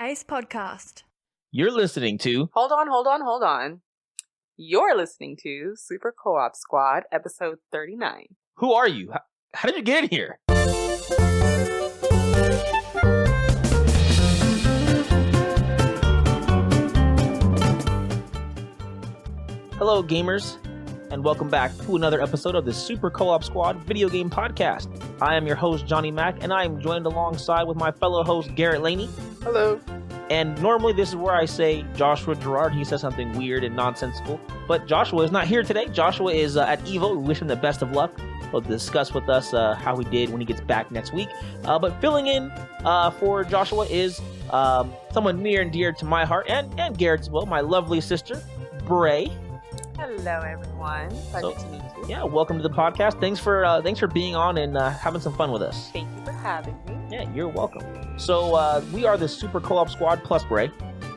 Unbiased podcast. You're listening to... Hold on. You're listening to Super Co-op Squad, episode 39. Who are you? How did you get here? Hello, gamers, and welcome back to another episode of the Super Co-op Squad video game podcast. I am your host, Johnnie Mac, and I am joined alongside with my fellow host, Garrett Laney. Hello. And normally this is where I say Joshua Gerard. He says something weird and nonsensical, but Joshua is not here today. Joshua is at EVO. We wish him the best of luck. He'll discuss with us how he did when he gets back next week. But filling in for Joshua is someone near and dear to my heart, and Garrett as well, my lovely sister, Breigh. Hello, everyone. Pleasure to meet you. Yeah, welcome to the podcast. Thanks for being on and having some fun with us. Thank you for having me. Yeah, you're welcome. So we are the Super Co-op Squad plus Breigh,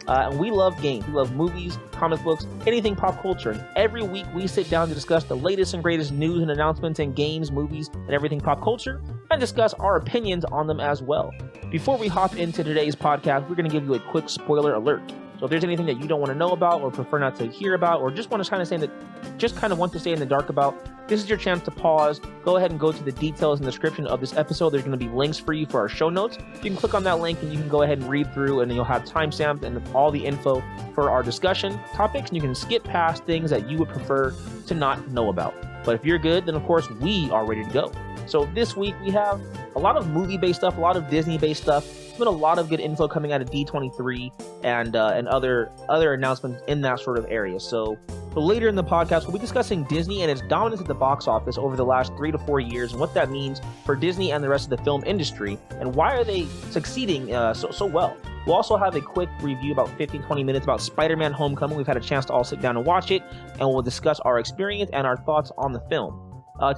and we love games. We love movies, comic books, anything pop culture. And every week we sit down to discuss the latest and greatest news and announcements in games, movies, and everything pop culture, and discuss our opinions on them as well. Before we hop into today's podcast, we're going to give you a quick spoiler alert. So if there's anything that you don't want to know about or prefer not to hear about or just want to kind of want to stay in the dark about, this is your chance to pause. Go ahead and go to the details and description of this episode. There's going to be links for you for our show notes. You can click on that link and you can go ahead and read through, and then you'll have timestamps and all the info for our discussion topics, and you can skip past things that you would prefer to not know about. But if you're good, then of course we are ready to go. So this week we have a lot of movie-based stuff, a lot of Disney-based stuff. There's been a lot of good info coming out of D23 and other announcements in that sort of area. So later in the podcast, we'll be discussing Disney and its dominance at the box office over the last 3 to 4 years and what that means for Disney and the rest of the film industry and why are they succeeding so well. We'll also have a quick review, about 15-20 minutes, about Spider-Man Homecoming. We've had a chance to all sit down and watch it, and we'll discuss our experience and our thoughts on the film.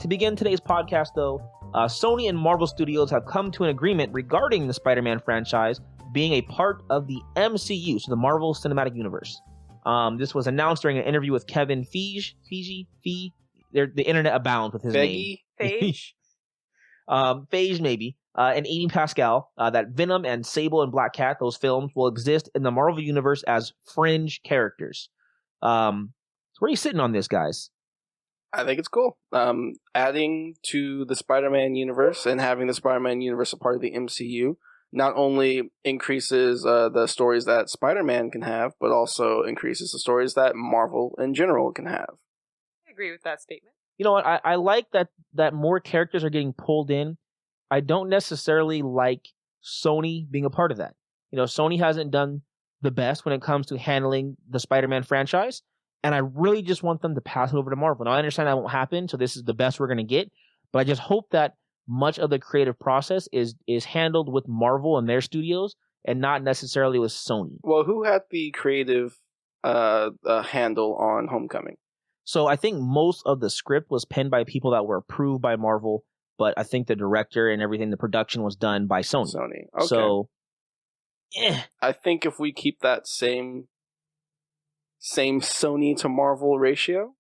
To begin today's podcast, though, Sony and Marvel Studios have come to an agreement regarding the Spider-Man franchise being a part of the MCU, so the Marvel Cinematic Universe. This was announced during an interview with Kevin Feige. The internet abounds with his name. Feige? Feige, maybe. And Amy Pascal, that Venom and Sable and Black Cat, those films, will exist in the Marvel Universe as fringe characters. So where are you sitting on this, guys? I think it's cool. Adding to the Spider-Man universe and having the Spider-Man universe a part of the MCU not only increases the stories that Spider-Man can have, but also increases the stories that Marvel in general can have. I agree with that statement. You know what? I like that more characters are getting pulled in. I don't necessarily like Sony being a part of that. You know, Sony hasn't done the best when it comes to handling the Spider-Man franchise. And I really just want them to pass it over to Marvel. Now, I understand that won't happen, so this is the best we're going to get. But I just hope that much of the creative process is handled with Marvel and their studios and not necessarily with Sony. Well, who had the creative handle on Homecoming? So I think most of the script was penned by people that were approved by Marvel, but I think the director and everything, the production was done by Sony. Okay. So, I think if we keep that same Sony to Marvel ratio,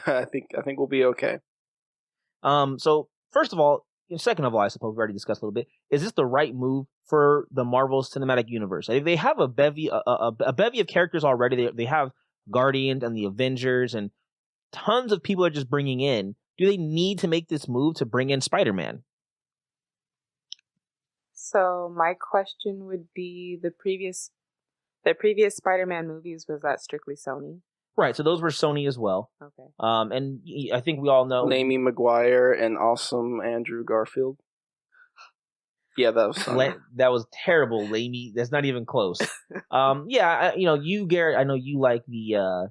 I think we'll be okay. So first of all, second of all, I suppose we already discussed a little bit. Is this the right move for the Marvel Cinematic Universe? They have a bevy of characters already. They have Guardians and the Avengers and tons of people are just bringing in. Do they need to make this move to bring in Spider-Man? So my question would be the previous Spider-Man movies, was that strictly Sony? Right, so those were Sony as well. Okay. And I think we all know... Amy Maguire and awesome Andrew Garfield. Yeah, that was Sony. That was terrible, Amy. That's not even close. You, Garrett, I know you like the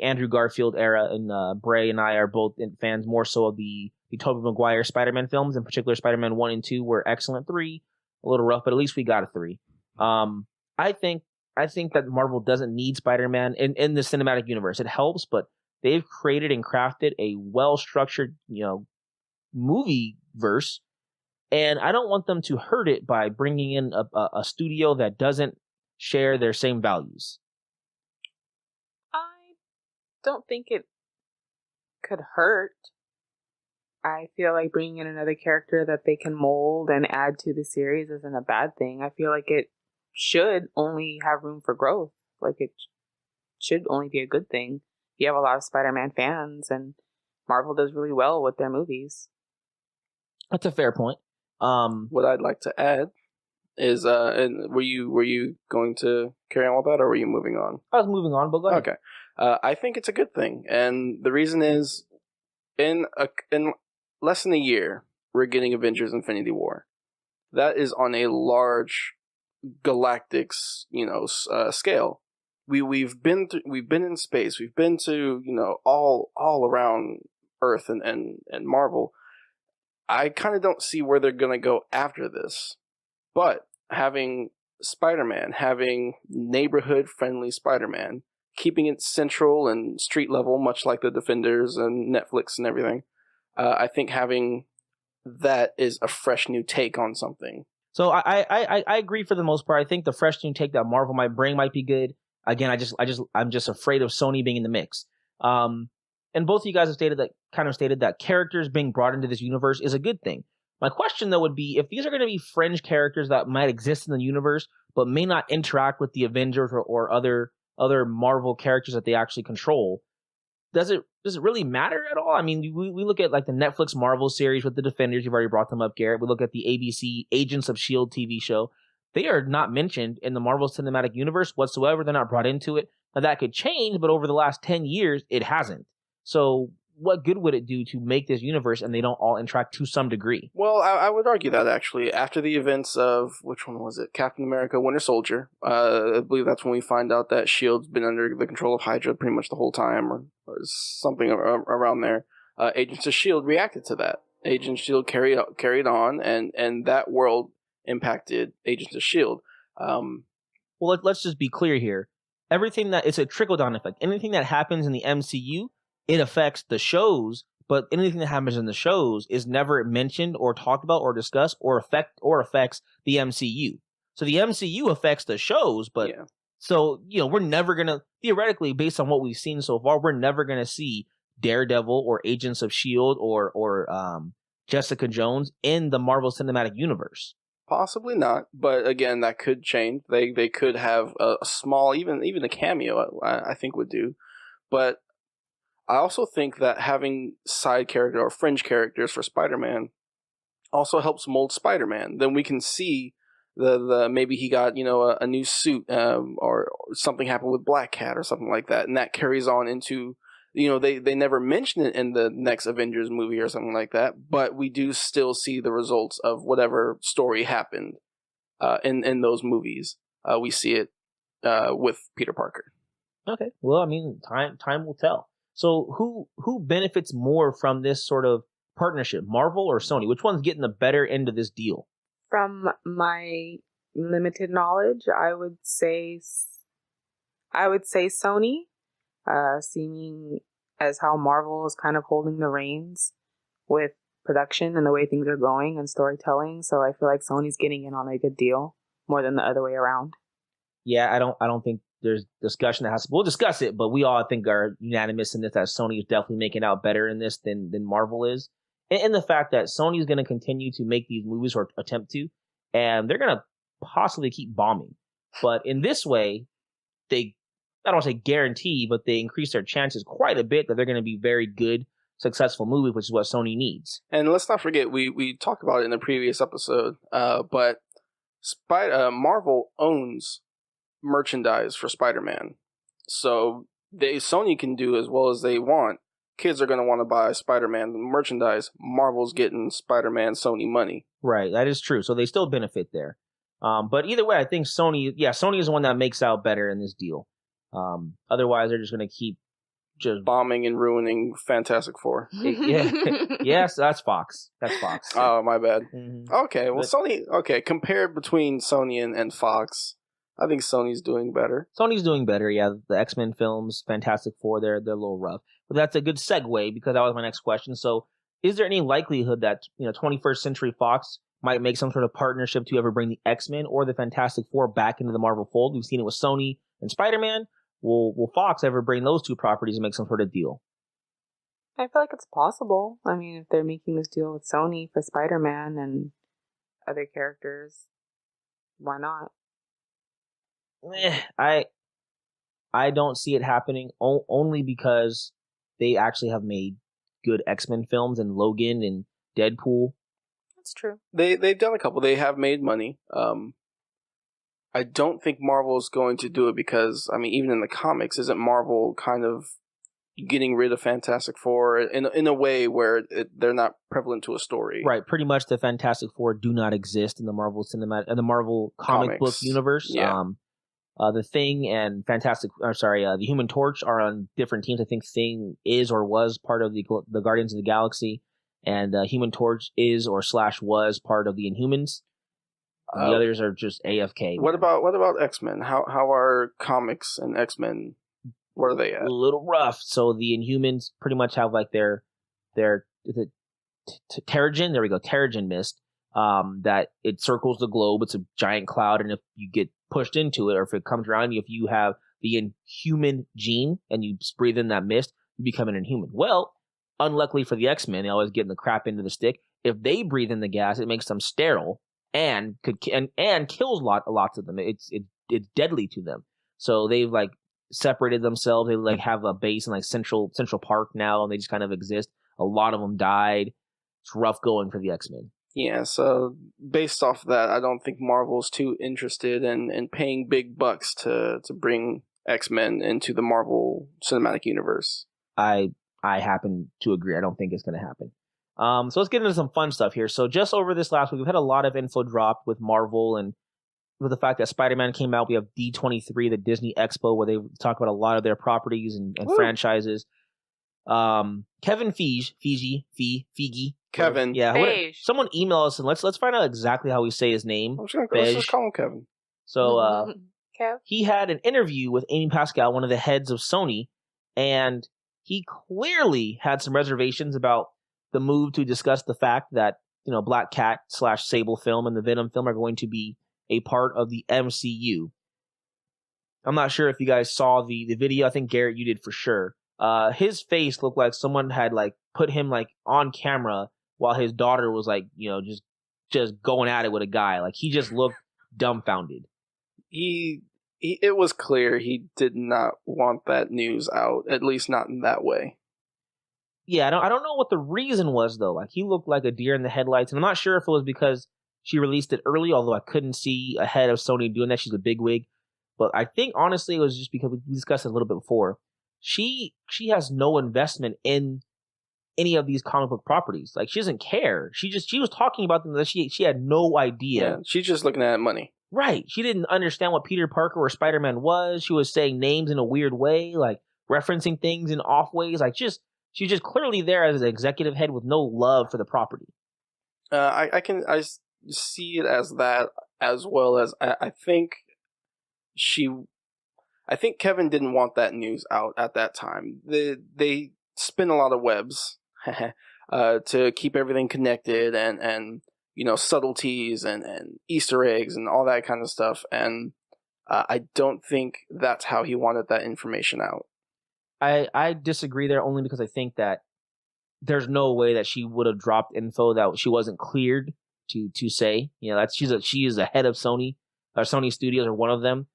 Andrew Garfield era, and Breigh and I are both fans more so of the Tobey Maguire Spider-Man films. In particular, Spider-Man 1 and 2 were excellent. 3, a little rough, but at least we got a 3. I think that Marvel doesn't need Spider-Man in the cinematic universe. It helps, but they've created and crafted a well-structured, movie verse, and I don't want them to hurt it by bringing in a studio that doesn't share their same values. I don't think it could hurt. I feel like bringing in another character that they can mold and add to the series isn't a bad thing. I feel like it should only have room for growth. Like, it should only be a good thing. You have a lot of Spider-Man fans, and Marvel does really well with their movies. That's a fair point. What I'd like to add is, and were you going to carry on with that, or were you moving on? I was moving on, but go ahead. Okay. I think it's a good thing, and the reason is, in less than a year, we're getting Avengers: Infinity War. That is on a large galactic, scale. We've been in space. We've been to all around Earth and Marvel. I kind of don't see where they're gonna go after this, but having Spider-Man, having neighborhood-friendly Spider-Man, keeping it central and street level, much like the Defenders and Netflix and everything. I think having that is a fresh new take on something. So I agree for the most part. I think the fresh new take that Marvel might bring might be good. Again, I'm just afraid of Sony being in the mix. And both of you guys have stated that characters being brought into this universe is a good thing. My question though would be, if these are going to be fringe characters that might exist in the universe but may not interact with the Avengers or other Marvel characters that they actually control, does it really matter at all? I mean, we look at like the Netflix Marvel series with the Defenders. You've already brought them up, Garrett. We look at the ABC Agents of S.H.I.E.L.D. TV show. They are not mentioned in the Marvel Cinematic Universe whatsoever. They're not brought into it. Now, that could change, but over the last 10 years, it hasn't. So what good would it do to make this universe and they don't all interact to some degree? Well, I would argue that actually, after the events of, which one was it? Captain America, Winter Soldier. I believe that's when we find out that S.H.I.E.L.D.'s been under the control of Hydra pretty much the whole time, or something around there. Agents of S.H.I.E.L.D. reacted to that. Agents of S.H.I.E.L.D. carried on, and that world impacted Agents of S.H.I.E.L.D. Well, let's just be clear here. Everything that it's a trickle-down effect. Anything that happens in the MCU, it affects the shows, but anything that happens in the shows is never mentioned or talked about or discussed or affects the MCU. So the MCU affects the shows, but Yeah. So, we're never going to, theoretically, based on what we've seen so far, we're never going to see Daredevil or Agents of S.H.I.E.L.D. or Jessica Jones in the Marvel Cinematic Universe. Possibly not, but again, that could change. They could have a small, even a cameo, I think would do. But I also think that having side character or fringe characters for Spider-Man also helps mold Spider-Man. Then we can see the maybe he got a new suit, or something happened with Black Cat or something like that, and that carries on into they never mention it in the next Avengers movie or something like that, but we do still see the results of whatever story happened in those movies. We see it with Peter Parker. Okay, well, I mean, time will tell. So who benefits more from this sort of partnership, Marvel or Sony? Which one's getting the better end of this deal? From my limited knowledge, I would say Sony, seeming as how Marvel is kind of holding the reins with production and the way things are going and storytelling. So I feel like Sony's getting in on a good deal more than the other way around. Yeah, I don't think there's discussion that has to. We'll discuss it, but we all think are unanimous in this that Sony is definitely making out better in this than Marvel is, and the fact that Sony is going to continue to make these movies or attempt to, and they're going to possibly keep bombing. But in this way, I don't want to say guarantee, but they increase their chances quite a bit that they're going to be very good, successful movies, which is what Sony needs. And let's not forget, we talked about it in the previous episode, but Marvel owns merchandise for Spider-Man. So Sony can do as well as they want. Kids are going to want to buy Spider-Man merchandise. Marvel's getting Spider-Man Sony money. Right, that is true. So they still benefit there. But either way, I think Sony is the one that makes out better in this deal. Otherwise, they're just going to keep just bombing and ruining Fantastic Four. Yes, that's Fox. Oh, my bad. Mm-hmm. Okay, well, Sony. Okay, compared between Sony and Fox, I think Sony's doing better. Sony's doing better, yeah. The X-Men films, Fantastic Four, they're a little rough. But that's a good segue because that was my next question. So is there any likelihood that 21st Century Fox might make some sort of partnership to ever bring the X-Men or the Fantastic Four back into the Marvel fold? We've seen it with Sony and Spider-Man. Will Fox ever bring those two properties and make some sort of deal? I feel like it's possible. I mean, if they're making this deal with Sony for Spider-Man and other characters, why not? I don't see it happening only because they actually have made good X-Men films and Logan and Deadpool. That's true. They've done a couple. They have made money. I don't think Marvel is going to do it because, I mean, even in the comics, isn't Marvel kind of getting rid of Fantastic Four in a way where they're not prevalent to a story? Right. Pretty much the Fantastic Four do not exist in the Marvel the Marvel comic book universe. Yeah. The Thing and the Human Torch are on different teams. I think Thing is or was part of the Guardians of the Galaxy, and Human Torch is or / was part of the Inhumans. The others are just AFK. What about X-Men? How are comics and X-Men? Where are they at? A little rough. So the Inhumans pretty much have like their Terrigen. There we go. Terrigen mist. That it circles the globe. It's a giant cloud, and if you get pushed into it, or if it comes around you, if you have the Inhuman gene and you breathe in that mist, you become an Inhuman. Well, unluckily for the X-Men, they always get the crap into the stick. If they breathe in the gas, it makes them sterile and kills lots of them. It's deadly to them. So they've like separated themselves. They like have a base in like Central Park now, and they just kind of exist. A lot of them died. It's rough going for the X-Men. Yeah, so based off of that, I don't think Marvel's too interested in paying big bucks to bring X-Men into the Marvel Cinematic Universe. I happen to agree. I don't think it's going to happen. So let's get into some fun stuff here. So just over this last week, we've had a lot of info dropped with Marvel, and with the fact that Spider-Man came out, we have D23, the Disney Expo, where they talk about a lot of their properties and franchises. Kevin Feige. Kevin. Yeah. Someone email us and let's find out exactly how we say his name. Let's just call him Kevin. So Kev? He had an interview with Amy Pascal, one of the heads of Sony, and he clearly had some reservations about the move to discuss the fact that, Black Cat / Sable film and the Venom film are going to be a part of the MCU. I'm not sure if you guys saw the video. I think Garrett, you did for sure. His face looked like someone had like put him like on camera while his daughter was like, just going at it with a guy. Like he just looked dumbfounded. It was clear he did not want that news out, at least not in that way. Yeah, I don't know what the reason was though. Like he looked like a deer in the headlights, and I'm not sure if it was because she released it early, although I couldn't see ahead of Sony doing that. She's a bigwig. But I think honestly it was just because we discussed it a little bit before. She has no investment in any of these comic book properties. Like she doesn't care. She was talking about them that she had no idea. Yeah, she's just looking at money. Right. She didn't understand what Peter Parker or Spider-Man was. She was saying names in a weird way, like referencing things in off ways. Like she's just clearly there as an executive head with no love for the property. I see it as that, as well as I think Kevin didn't want that news out at that time. They spin a lot of webs to keep everything connected and subtleties and Easter eggs and all that kind of stuff. And I don't think that's how he wanted that information out. I disagree there only because I think that there's no way that she would have dropped info that she wasn't cleared to say. She is the head of Sony or Sony Studios or one of them.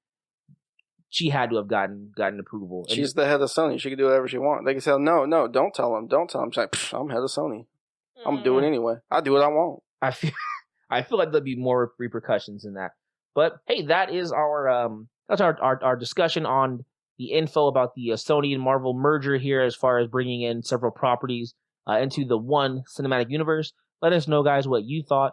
She had to have gotten approval. She's the head of Sony. She could do whatever she wants. They could say, no, don't tell him. She's like, I'm head of Sony. I'm gonna do it anyway. I do what I want. I feel like there'll be more repercussions in that. But hey, that is our discussion on the info about the Sony and Marvel merger here, as far as bringing in several properties into the one cinematic universe. Let us know, guys, what you thought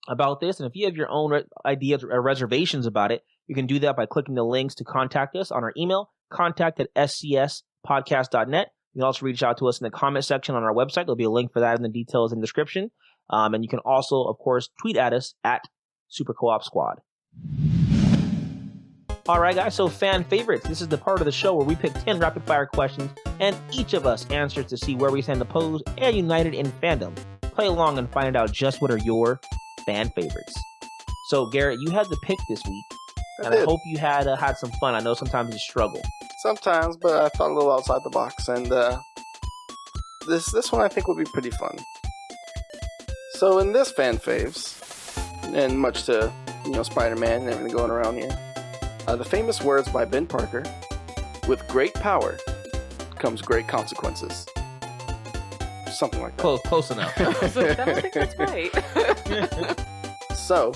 about this, and if you have your own ideas or reservations about it, you can do that by clicking the links to contact us on our email, contact@scspodcast.net. You can also reach out to us in the comment section on our website. There'll be a link for that in the details in the description. And you can also, of course, tweet at us at Super Co-op Squad. All right, guys, so fan favorites. This is the part of the show where we pick 10 rapid-fire questions, and each of us answers to see where we stand opposed and united in fandom. Play along and find out just what are your fan favorites. So, Garrett, you had the pick this week, and I hope you had some fun. I know sometimes you struggle. Sometimes, but I thought a little outside the box, and this one I think would be pretty fun. So in this fan faves, and much to Spider-Man and everything going around here, The famous words by Ben Parker, with great power comes great consequences. Something like that. Close enough. I don't think that's right. So,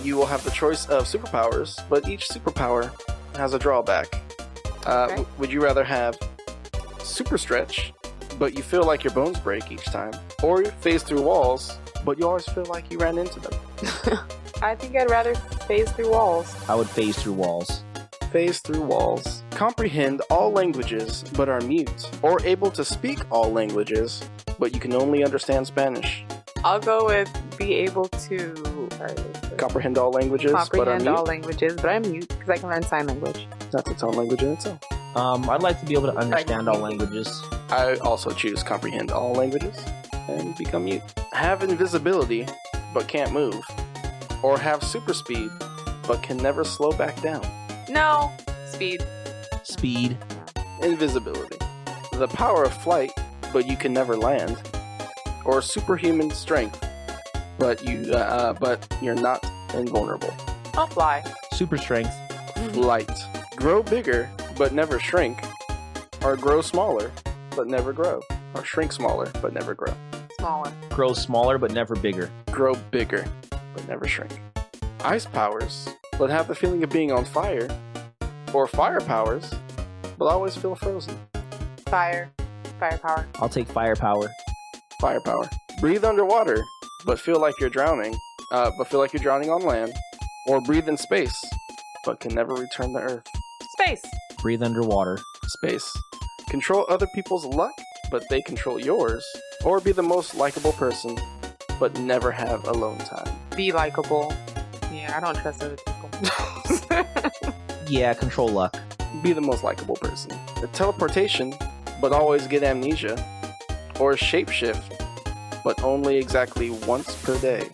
you will have the choice of superpowers, but each superpower has a drawback. Okay. Would you rather have super stretch, but you feel like your bones break each time, or phase through walls, but you always feel like you ran into them? I think I'd rather phase through walls. I would phase through walls. Phase through walls. Comprehend all languages, but are mute, or able to speak all languages, but you can only understand Spanish. I'll go with be able to Comprehend all languages, but are comprehend mute. all languages, but I'm mute because I can learn sign language. That's its own language in itself. I'd like to be able to understand all languages. I also choose comprehend all languages and become mute. Have invisibility, but can't move. Or have super speed, but can never slow back down. No, speed. Speed. Invisibility. The power of flight, but you can never land. Or superhuman strength, but you're not invulnerable. I'll fly. Super strength. Flight. Grow bigger, but never shrink. Or grow smaller, but never grow. Or shrink smaller, but never grow. Smaller. Grow smaller but never bigger. Grow bigger, but never shrink. Ice powers, but have the feeling of being on fire. Or fire powers, but always feel frozen. Fire. Firepower. I'll take firepower. Firepower. Breathe underwater, but feel like you're drowning. On land. Or breathe in space, but can never return to Earth. Space. Breathe underwater. Space. Control other people's luck, but they control yours. Or be the most likable person, but never have alone time. Be likable. Yeah, I don't trust other people. Yeah, control luck. Be the most likable person. The teleportation, but always get amnesia. Or shapeshift, but only exactly once per day.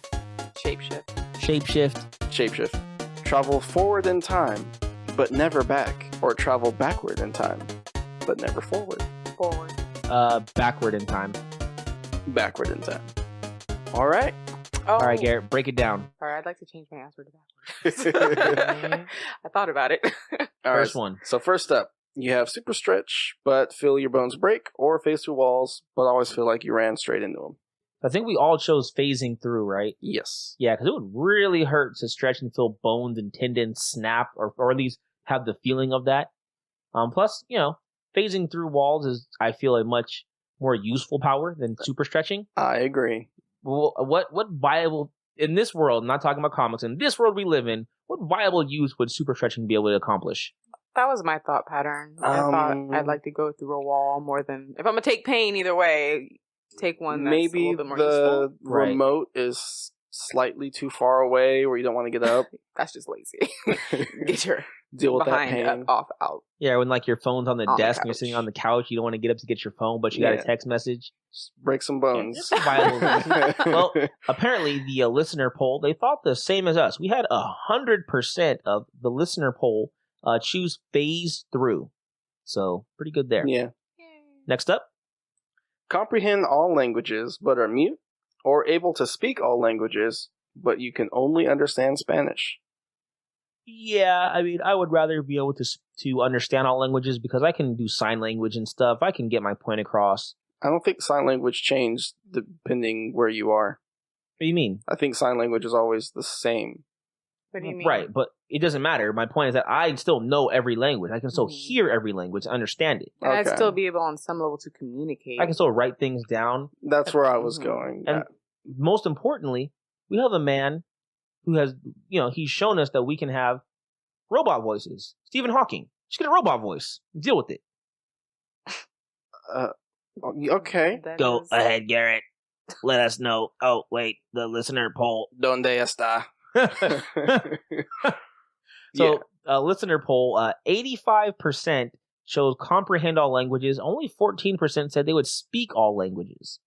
Shapeshift. Shapeshift. Shapeshift. Travel forward in time, but never back. Or travel backward in time, but never forward. Forward. Backward in time. Backward in time. Alright. Oh. All right, Garrett, break it down. Alright, I'd like to change my answer to backward. I thought about it. First one. So first up, you have super stretch, but feel your bones break, or phase through walls, but always feel like you ran straight into them. I think we all chose phasing through, right? Yes. Yeah, because it would really hurt to stretch and feel bones and tendons snap, or at least have the feeling of that. Plus, phasing through walls is, I feel, a much more useful power than super stretching. I agree. Well, what viable, in this world, not talking about comics, in this world we live in, what viable use would super stretching be able to accomplish? That was my thought pattern. I thought I'd like to go through a wall more than... If I'm going to take pain either way, take one that's a Maybe little bit more useful. the remote is slightly too far away where you don't want to get up. That's just lazy. Get your Deal with that behind pain. out. Yeah, when your phone's on the On the desk and you're couch. sitting on the couch, you don't want to get up to get your phone, but you got a text message. Just break some bones. It's a viable reason. Well, apparently the listener poll, they thought the same as us. We had 100% of the listener poll choose phase through. So, pretty good there. Yeah. Next up. Comprehend all languages, but are mute, or able to speak all languages, but you can only understand Spanish. Yeah, I mean, I would rather be able to understand all languages because I can do sign language and stuff. I can get my point across. I don't think sign language changed depending where you are. What do you mean? I think sign language is always the same. What do you mean? Right, but it doesn't matter. My point is that I still know every language. I can still hear every language, understand it. And I'd Okay. still be able on some level to communicate. I can still write things down. That's where I was going. And most importantly, we have a man who has, he's shown us that we can have robot voices. Stephen Hawking. Just get a robot voice. Deal with it. Okay. That Go is- ahead, Garrett. Let us know. Oh, wait, the listener poll. Donde está? So, listener poll, 85% chose comprehend all languages. Only 14% said they would speak all languages.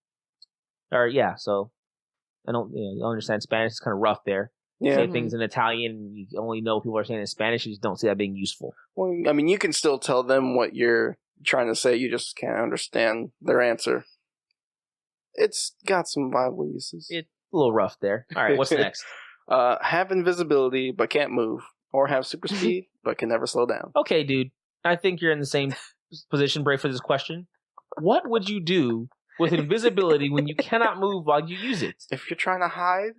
So I don't, you don't understand Spanish. It's kind of rough there. Yeah. Say things in Italian, you only know people are saying in Spanish. You just don't see that being useful. Well, I mean, you can still tell them what you're trying to say. You just can't understand their answer. It's got some viable uses. It's a little rough there. All right, what's next? Have invisibility but can't move, or have super speed but can never slow down. Okay, dude. I think you're in the same position, Breigh, for this question. What would you do with invisibility when you cannot move while you use it? If you're trying to hide,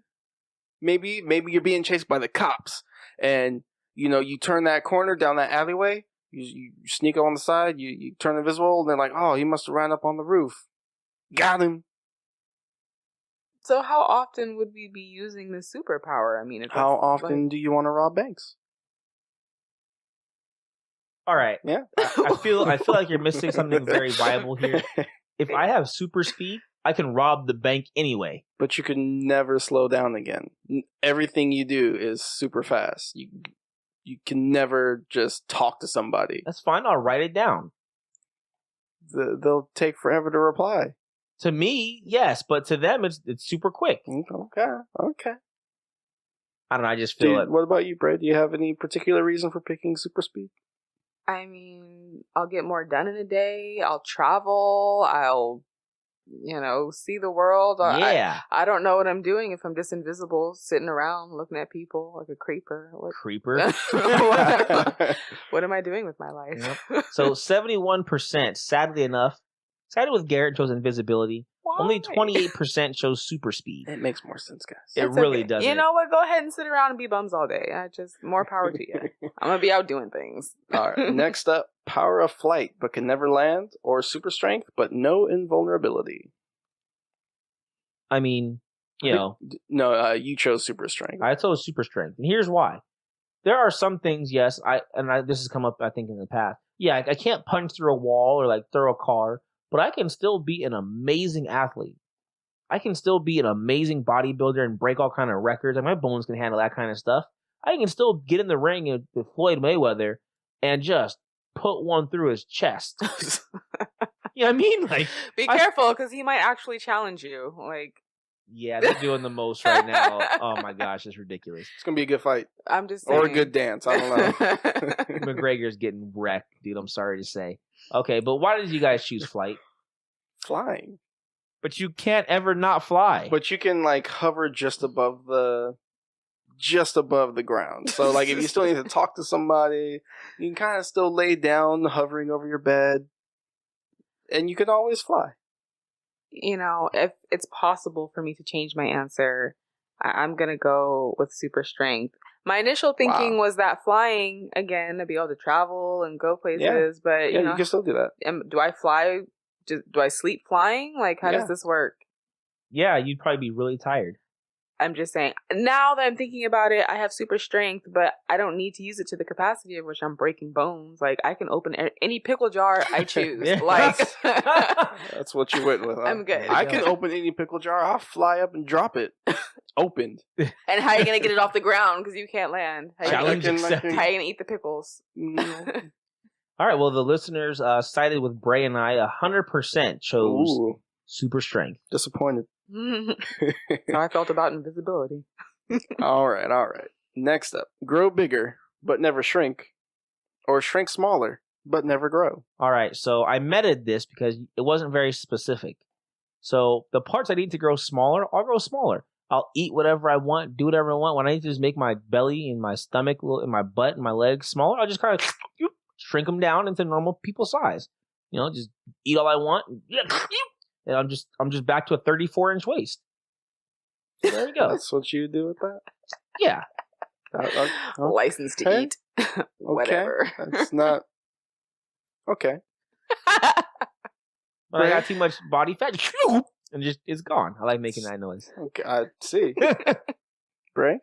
maybe you're being chased by the cops, and you turn that corner down that alleyway. You sneak on the side. You turn invisible, and they're like, "Oh, he must have ran up on the roof. Got him." So how often would we be using this superpower? I mean, how often do you want to rob banks? All right. Yeah. I feel like you're missing something very viable here. If I have super speed, I can rob the bank anyway. But you can never slow down again. Everything you do is super fast. You can never just talk to somebody. That's fine. I'll write it down. They'll take forever to reply. To me, yes, but to them, it's super quick. Okay. I don't know. I just feel it. What about you, Breigh? Do you have any particular reason for picking super speed? I mean, I'll get more done in a day. I'll travel. I'll, see the world. Yeah. I don't know what I'm doing if I'm just invisible, sitting around looking at people like a creeper. Creeper? What am I doing with my life? Yep. So 71%, sadly with Garrett, chose invisibility. Why? Only 28% chose super speed. It makes more sense, guys. It really does. You know what? Go ahead and sit around and be bums all day. More power to you. I'm going to be out doing things. All right. Next up, power of flight, but can never land, or super strength, but no invulnerability. I mean, No, you chose super strength. I chose super strength. And here's why. There are some things, yes, this has come up, I think, in the past. Yeah, I can't punch through a wall or throw a car, but I can still be an amazing athlete. I can still be an amazing bodybuilder and break all kind of records. My bones can handle that kind of stuff. I can still get in the ring with Floyd Mayweather and just put one through his chest. You know what I mean? Be careful, because he might actually challenge you. Yeah, they're doing the most right now. Oh my gosh, it's ridiculous. It's gonna be a good fight. I'm just saying. Or a good dance. I don't know. McGregor's getting wrecked, dude. I'm sorry to say. Okay, but why did you guys choose flight? Flying. But you can't ever not fly. But you can hover just above the ground. So if you still need to talk to somebody, you can kind of still lay down, hovering over your bed, and you can always fly. If it's possible for me to change my answer, I'm gonna go with super strength. My initial thinking was that flying, again, to be able to travel and go places, but you can still do that. Do I fly? Do I sleep flying? How does this work? Yeah, you'd probably be really tired. I'm just saying, now that I'm thinking about it, I have super strength, but I don't need to use it to the capacity of which I'm breaking bones. I can open any pickle jar I choose. That's what you went with, huh? I'm good. I can open any pickle jar. I'll fly up and drop it. Opened. And how are you going to get it off the ground because you can't land? Challenge accepted. How are you going to eat the pickles? All right, well, the listeners sided with Breigh and I. 100% chose super strength. Disappointed. How I felt about invisibility. All right. Next up, grow bigger, but never shrink, or shrink smaller, but never grow. All right, so I meted this because it wasn't very specific. So the parts I need to grow smaller, I'll grow smaller. I'll eat whatever I want, do whatever I want. When I need to just make my belly and my stomach and my butt and my legs smaller, I'll just kind of shrink them down into normal people size. Just eat all I want. And I'm just back to a 34-inch waist. So there you go. That's what you do with that? Yeah. License to eat. Whatever. That's not... Okay. But I got too much body fat. And it's gone. I like making that noise. Okay, I see. Breigh,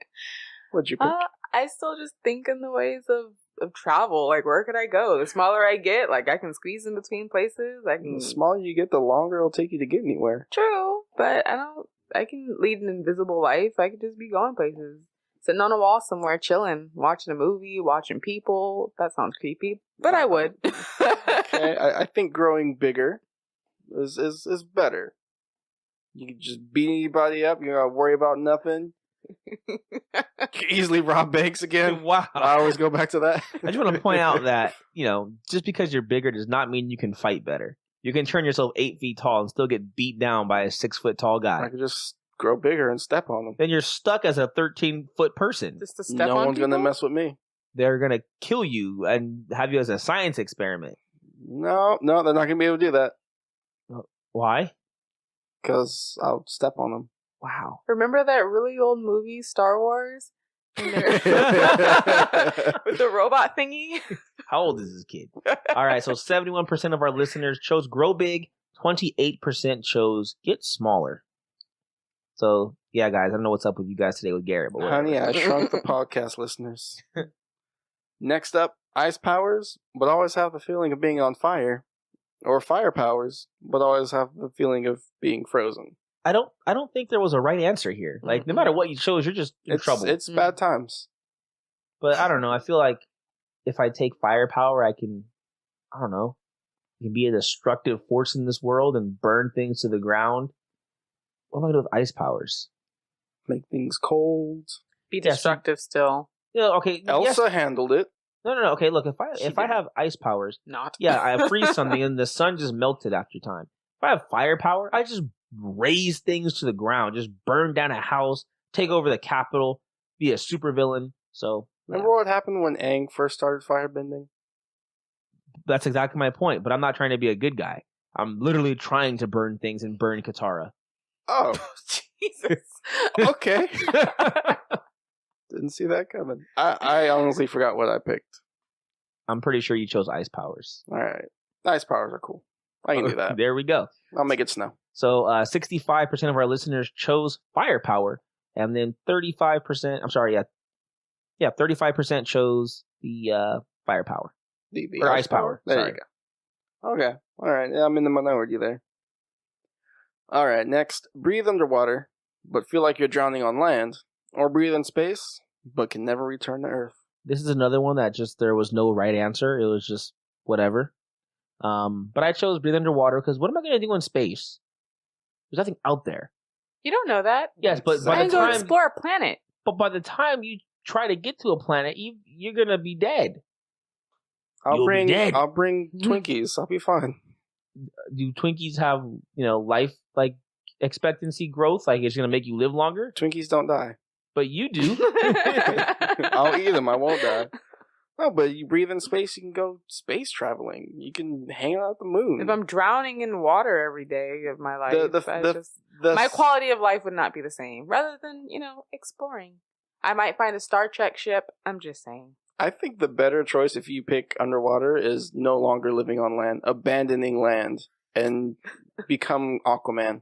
what'd you pick? I still just think in the ways of travel. Where could I go? The smaller I get, I can squeeze in between places. The smaller you get, the longer it'll take you to get anywhere. True, but I can lead an invisible life. I could just be going places. Sitting on a wall somewhere, chilling, watching a movie, watching people. That sounds creepy, but I would. Okay, I think growing bigger is better. You can just beat anybody up. You don't gotta worry about nothing. You can easily rob banks again. Wow. I always go back to that. I just want to point out that, just because you're bigger does not mean you can fight better. You can turn yourself 8 feet tall and still get beat down by a 6 foot tall guy. I could just grow bigger and step on them. Then you're stuck as a 13-foot person. Just to step no on one's people? gonna mess with me. they're gonna kill you and have you as a science experiment. No, they're not going to be able to do that. Why? Because I'll step on them. Wow. Remember that really old movie, Star Wars? With the robot thingy? How old is this kid? All right, so 71% of our listeners chose grow big. 28% chose get smaller. So, yeah, guys, I don't know what's up with you guys today with Garrett, but whatever. Honey, I shrunk the podcast listeners. Next up, ice powers, but always have the feeling of being on fire. Or fire powers, but always have the feeling of being frozen. I don't think there was a right answer here. Like, no matter what you chose, you're just in trouble. It's bad times. But I don't know. I feel like if I take firepower, I can be a destructive force in this world and burn things to the ground. What am I going to do with ice powers? Make things cold. Be destructive still. Yeah, okay. Elsa handled it. No. Okay, look, if I have ice powers, I freeze something and the sun just melted after time. If I have firepower, I just raise things to the ground, just burn down a house, take over the capital, be a supervillain. So remember what happened when Aang first started firebending? That's exactly my point. But I'm not trying to be a good guy. I'm literally trying to burn things and burn Katara. Oh, Jesus. Okay. Didn't see that coming. I honestly forgot what I picked. I'm pretty sure you chose ice powers. All right. Ice powers are cool. I can do that. There we go. I'll make it snow. So 65% of our listeners chose firepower, and then 35%, 35% chose the firepower. The or ice power. There you go. Okay. All right. Yeah, I'm in the minority there. All right. Next, breathe underwater, but feel like you're drowning on land, or breathe in space, but can never return to Earth. This is another one that just there was no right answer. It was just whatever. But I chose breathe underwater because what am I going to do in space? There's nothing out there. You don't know that. Yes, but by the go time explore a planet. But by the time you try to get to a planet, you're going to be dead. I'll bring Twinkies. I'll be fine. Do Twinkies have, life like expectancy growth? Like it's going to make you live longer? Twinkies don't die. But you do. I'll eat them. I won't die. No, but you breathe in space, you can go space traveling. You can hang out at the moon. If I'm drowning in water every day of my life, my quality of life would not be the same. Rather than, exploring. I might find a Star Trek ship. I'm just saying. I think the better choice if you pick underwater is no longer living on land, abandoning land, and become Aquaman.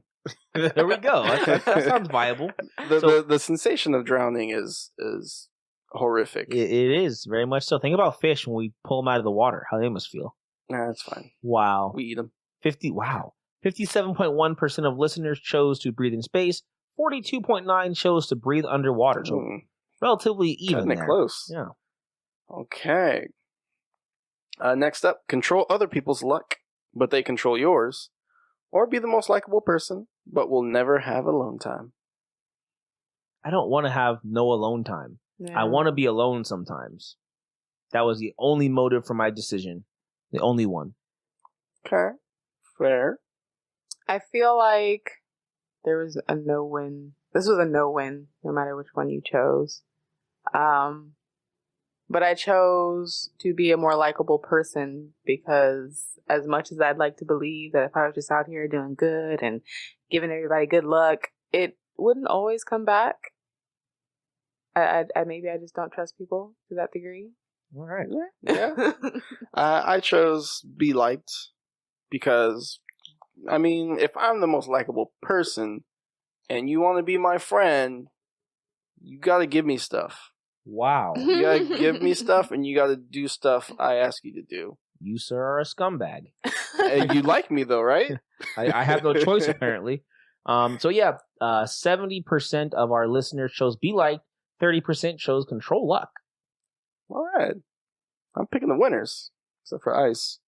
There we go. That sounds viable. The sensation of drowning is horrific. It is, very much so. Think about fish when we pull them out of the water, how they must feel. Nah, that's fine. Wow. We eat them. 57.1% of listeners chose to breathe in space. 42.9% chose to breathe underwater. So relatively even there. Close. Yeah. Okay. Next up, control other people's luck, but they control yours. Or be the most likable person, but will never have alone time. I don't want to have no alone time. Yeah. I want to be alone sometimes. That was the only motive for my decision. The only one. Okay. Fair. I feel like there was a no-win. This was a no-win, no matter which one you chose. But I chose to be a more likable person because as much as I'd like to believe that if I was just out here doing good and giving everybody good luck, it wouldn't always come back. I maybe I just don't trust people to that degree. All right. Yeah. I chose be liked because, I mean, if I'm the most likable person and you want to be my friend, you got to give me stuff. Wow. You got to give me stuff and you got to do stuff I ask you to do. You, sir, are a scumbag. You like me, though, right? I have no choice, apparently. 70% of our listeners chose be liked. 30% chose control luck. All right. I'm picking the winners, except for ice.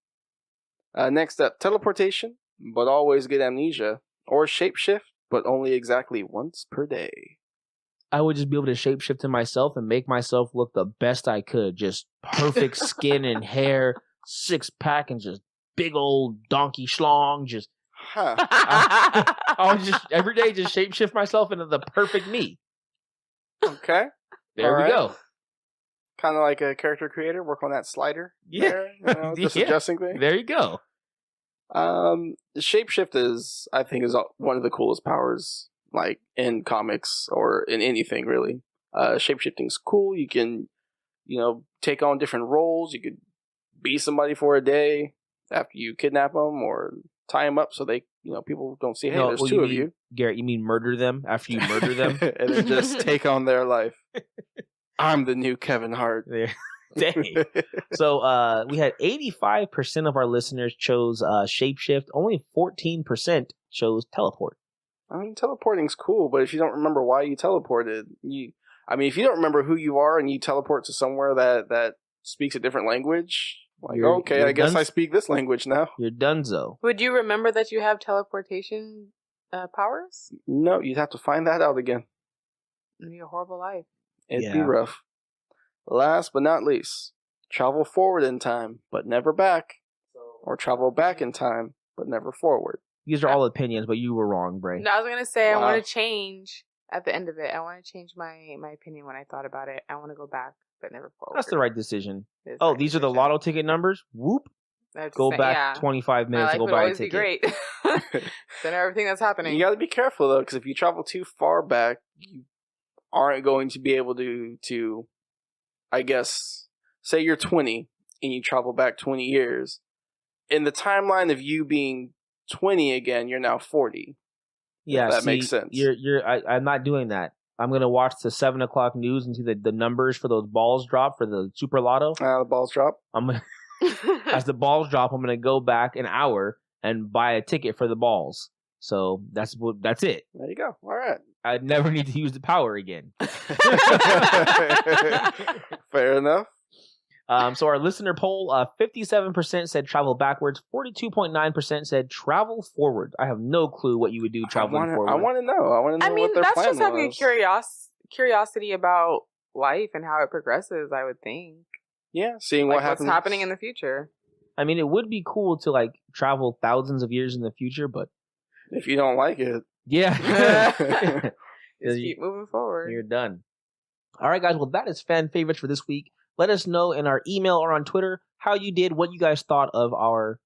Next up, teleportation, but always get amnesia. Or shapeshift, but only exactly once per day. I would just be able to shapeshift in myself and make myself look the best I could. Just perfect skin and hair, 6-pack, and just big old donkey schlong. Just, I'll just every day just shapeshift myself into the perfect me. Okay. There we go. Kind of like a character creator, work on that slider. Yeah. There, you know, just adjusting things. There you go. Shapeshift is one of the coolest powers, like in comics or in anything really. Shapeshifting's cool. You can, take on different roles. You could be somebody for a day after you kidnap them or tie them up so they, people don't see, hey, there's two of you. Garrett, you mean murder them after you murder them? And then just take on their life. I'm the new Kevin Hart. Dang. So we had 85% of our listeners chose shapeshift. Only 14% chose teleport. I mean, teleporting's cool, but if you don't remember why you teleported, if you don't remember who you are and you teleport to somewhere that speaks a different language, you're I guess I speak this language now. You're donezo. Would you remember that you have teleportation powers? No, you'd have to find that out again. It'd be a horrible life. It'd be rough. Last but not least, travel forward in time, but never back. Or travel back in time, but never forward. These are all opinions, but you were wrong, Breigh. No, I was going to say, I want to change at the end of it. I want to change my opinion when I thought about it. I want to go back, but never forward. That's the right decision. These are the lotto ticket numbers? Whoop. Go back 25 minutes and go buy a ticket. Be great. Then everything that's happening. You got to be careful, though, because if you travel too far back, you aren't going to be able to I guess, say you're 20 and you travel back 20 years. In the timeline of you being 20 again, you're now 40. Yeah, that makes sense. I'm not doing that. I'm going to watch the 7 o'clock news and see the numbers for those balls drop for the Super Lotto. The balls drop? As the balls drop, I'm going to go back an hour and buy a ticket for the balls. So that's it. There you go. All right. I'd never need to use the power again. Fair enough. So our listener poll, 57% said travel backwards, 42.9% said travel forward. I have no clue what you would do traveling forward. I want to know. What their plan was. That's just having a curiosity about life and how it progresses, I would think. Yeah, seeing what happens. What's happening in the future. I mean, it would be cool to travel thousands of years in the future, but if you don't like it. Yeah. Just keep moving forward. You're done. All right, guys. Well, that is fan favorites for this week. Let us know in our email or on Twitter how you did, what you guys thought of our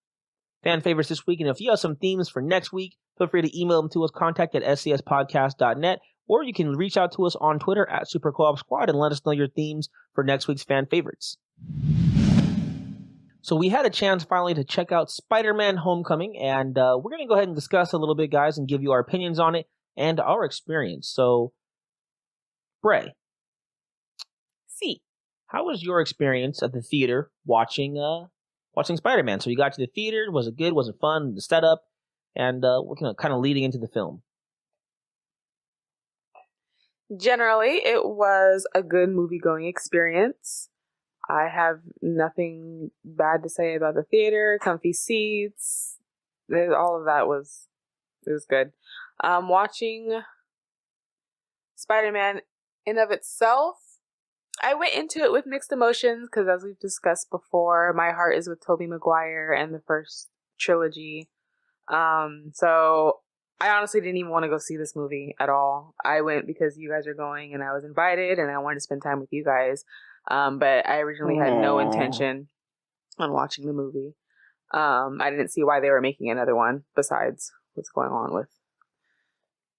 fan favorites this week. And if you have some themes for next week, feel free to email them to us, contact@scspodcast.net, or you can reach out to us on Twitter @SuperCoopSquad and let us know your themes for next week's fan favorites. So we had a chance finally to check out Spider-Man Homecoming, and we're going to go ahead and discuss a little bit, guys, and give you our opinions on it and our experience. So, Breigh. How was your experience at the theater watching Spider-Man? So you got to the theater. Was it good? Was it fun? The setup? And kind of leading into the film. Generally, it was a good movie-going experience. I have nothing bad to say about the theater. Comfy seats. All of that was good. Watching Spider-Man in of itself, I went into it with mixed emotions because, as we've discussed before, my heart is with Tobey Maguire and the first trilogy. So I honestly didn't even want to go see this movie at all. I went because you guys are going and I was invited and I wanted to spend time with you guys. But I originally had no intention on watching the movie. I didn't see why they were making another one besides what's going on with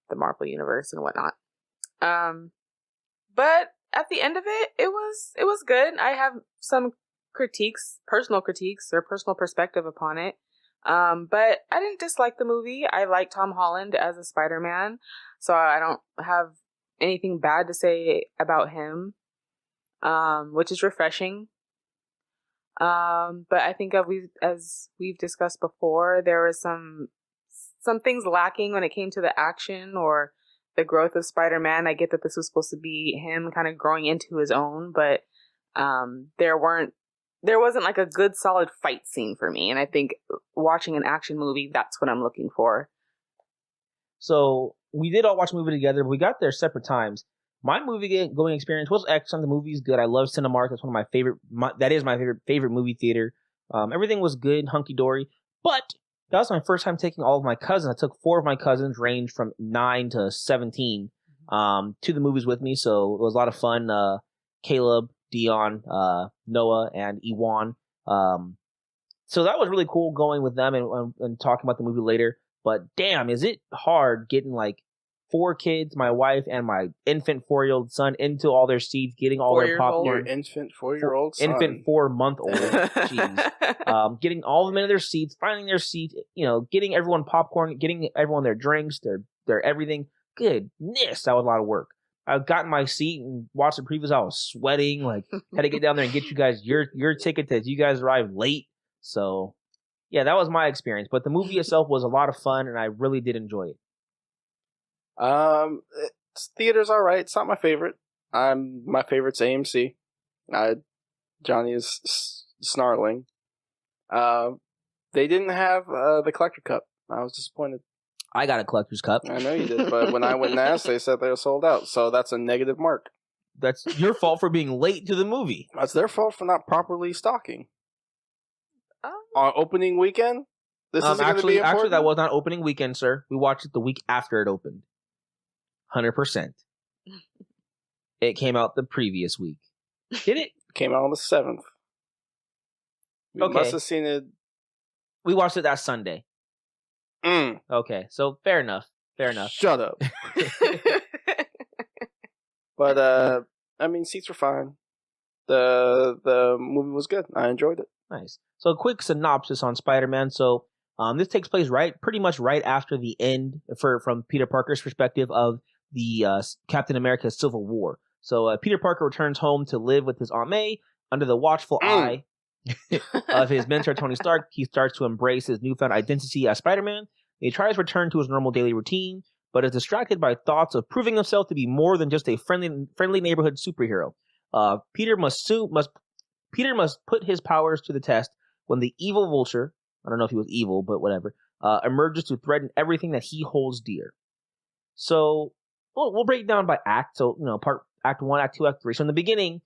the Marvel Universe and whatnot. But at the end of it, it was good. I have some personal critiques or personal perspective upon it. But I didn't dislike the movie. I like Tom Holland as a Spider-Man, so I don't have anything bad to say about him, which is refreshing. But I think as we've discussed before, there was some things lacking when it came to the action or the growth of Spider-Man. I get that this was supposed to be him kind of growing into his own, but there wasn't like a good solid fight scene for me. And I think watching an action movie, that's what I'm looking for. So we did all watch the movie together, but we got there separate times. My movie going experience was excellent. The movie's good. I love Cinemark. That's one of my favorite. That is my favorite movie theater. Everything was good, hunky dory. But that was my first time taking all of my cousins. I took 4 of my cousins, ranged from 9 to 17, to the movies with me. So it was a lot of fun. Caleb, Dion, Noah, and Iwan. So that was really cool going with them and talking about the movie later. But damn, is it hard getting like 4 kids, my wife and my infant 4-year-old son, into all their seats, getting all their popcorn. Your infant 4-year-old son. Infant 4-month-old. Jeez. Getting all of them into their seats, finding their seats, getting everyone popcorn, getting everyone their drinks, their everything. Goodness, that was a lot of work. I got in my seat and watched the previews. I was sweating, like had to get down there and get you guys your ticket that you guys arrived late. So yeah, that was my experience. But the movie itself was a lot of fun, and I really did enjoy it. Theater's all right. It's not my favorite. My favorite's AMC. Johnnie is snarling. They didn't have the collector cup. I was disappointed. I got a collector's cup. I know you did, but when I went and asked, they said they were sold out. So that's a negative mark. That's your fault for being late to the movie. That's their fault for not properly stocking. On opening weekend? This is actually, that was not opening weekend, sir. We watched it the week after it opened. 100%. It came out the previous week. Did it? Came out on the 7th. We must have seen it. We watched it that Sunday. Okay, so fair enough. Shut up. But, seats were fine. The movie was good. I enjoyed it. Nice. So a quick synopsis on Spider-Man. So this takes place pretty much right after the end, from Peter Parker's perspective, of the Captain America Civil War. So Peter Parker returns home to live with his Aunt May under the watchful eye of his mentor Tony Stark. He starts to embrace his newfound identity as Spider-Man. He tries to return to his normal daily routine, but is distracted by thoughts of proving himself to be more than just a friendly neighborhood superhero. Peter must put his powers to the test when the evil Vulture, I don't know if he was evil, but whatever, emerges to threaten everything that he holds dear. So we'll break it down by act. So Act 1, Act 2, Act 3. So in the beginning,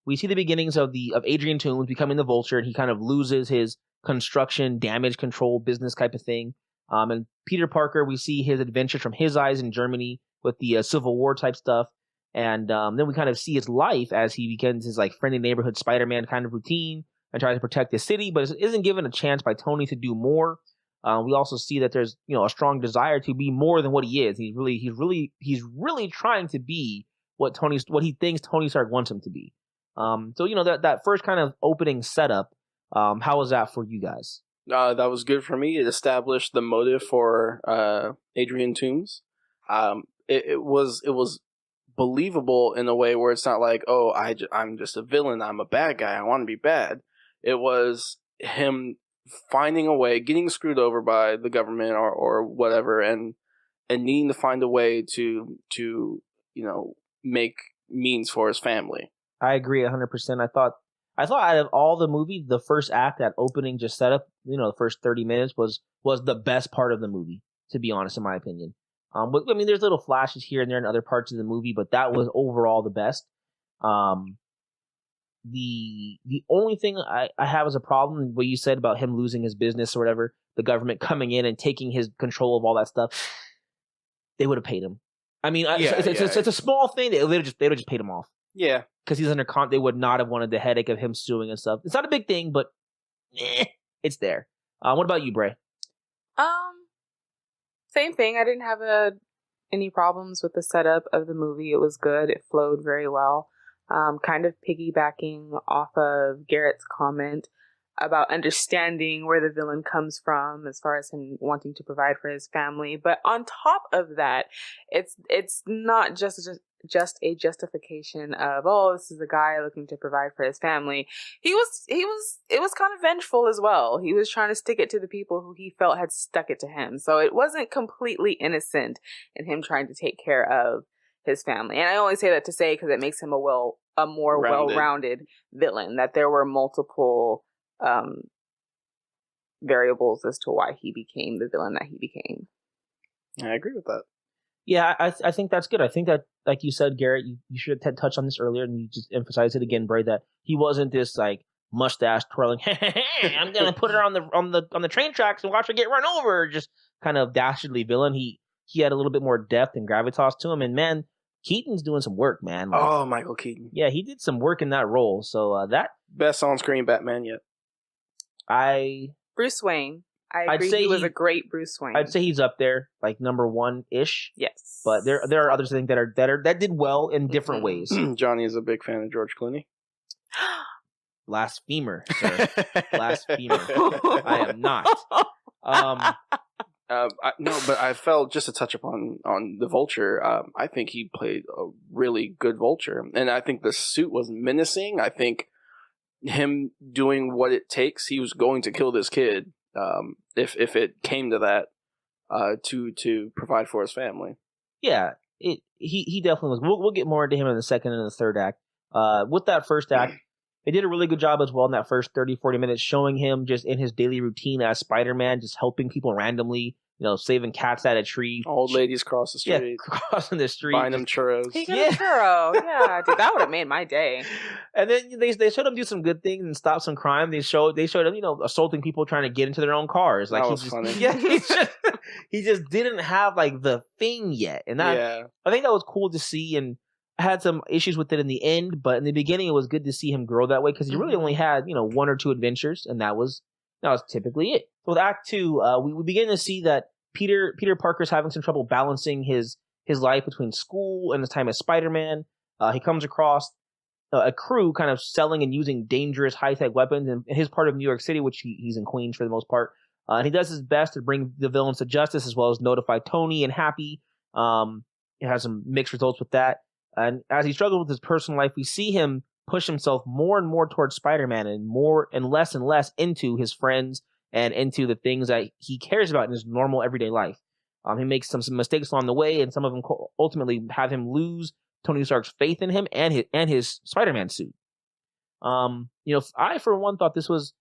we see the beginnings of Adrian Toomes becoming the Vulture, and he kind of loses his construction, damage control, business type of thing. And Peter Parker, we see his adventures from his eyes in Germany with the Civil War type stuff. And then we kind of see his life as he begins his like friendly neighborhood Spider-Man kind of routine and tries to protect the city, but isn't given a chance by Tony to do more. We also see that there's a strong desire to be more than what he is. He's really trying to be what he thinks Tony Stark wants him to be. So that first kind of opening setup. How was that for you guys? That was good for me. It established the motive for Adrian Toomes. It was believable in a way where it's not like, oh, I'm just a villain. I'm a bad guy. I want to be bad. It was him finding a way, getting screwed over by the government or whatever, and needing to find a way to make means for his family. I agree 100%. I thought out of all the movie, the first act, that opening just set up, the first 30 minutes was the best part of the movie, to be honest, in my opinion. But there's little flashes here and there in other parts of the movie, but that was overall the best. The only thing I have as a problem, what you said about him losing his business or whatever, the government coming in and taking his control of all that stuff, they would have paid him. It's a small thing. They would have just paid him off. Yeah. Because he's under they would not have wanted the headache of him suing and stuff. It's not a big thing, but it's there. What about you, Breigh? Same thing. I didn't have any problems with the setup of the movie. It was good. It flowed very well. Kind of piggybacking off of Garrett's comment about understanding where the villain comes from as far as him wanting to provide for his family. But on top of that, it's not just a justification of, oh, this is a guy looking to provide for his family. It was kind of vengeful as well. He was trying to stick it to the people who he felt had stuck it to him. So it wasn't completely innocent in him trying to take care of his family. And I only say that to say because it makes him a more well-rounded villain, that there were multiple variables as to why he became the villain that he became. I agree with that. Yeah, I think that's good. I think that, like you said, Garrett, you should have touched on this earlier, and you just emphasized it again, Breigh, that he wasn't this like mustache twirling, hey, I'm gonna put her on the train tracks and watch her get run over, just kind of dastardly villain. He had a little bit more depth and gravitas to him, and man, Keaton's doing some work, man. Like, Oh, Michael Keaton. yeah, he did some work in that role. So that Best on-screen Batman yet. Bruce Wayne. I I'd agree say he was a great Bruce Wayne. I'd say he's up there, like number 1-ish. yes. But there are others I think that did well in different ways. Johnny is a big fan of George Clooney. Blasphemer, sir. Blasphemer. I am not. No, but I felt, just to touch upon on the Vulture, I think he played a really good Vulture. And I think the suit was menacing. I think him doing what it takes, he was going to kill this kid if it came to that, to provide for his family. Yeah, he definitely was. We'll get more into him in the second and the third act. With that first act, they did a really good job as well in that first 30, 40 minutes, showing him just in his daily routine as Spider-Man, just helping people randomly, saving cats out of a tree. Old ladies cross the street. Yeah, crossing the street. Buying them churros. He got a churro. Yeah, dude, that would have made my day. And then they showed him do some good things and stop some crime. They showed him, assaulting people trying to get into their own cars. Like, that was funny. Yeah, he just didn't have like the thing yet. And I think that was cool to see, and I had some issues with it in the end, but in the beginning it was good to see him grow that way, because he really only had, 1 or 2 adventures, and that was typically it. So with Act 2, we begin to see that Peter Parker's having some trouble balancing his life between school and his time as Spider-Man. He comes across a crew kind of selling and using dangerous high-tech weapons in his part of New York City, which he's in Queens for the most part. And he does his best to bring the villains to justice, as well as notify Tony and Happy. He has some mixed results with that. And as he struggles with his personal life, we see him push himself more and more towards Spider-Man, and less into his friends and into the things that he cares about in his normal everyday life. He makes some mistakes along the way, and some of them ultimately have him lose Tony Stark's faith in him and his Spider-Man suit. I for one thought this was,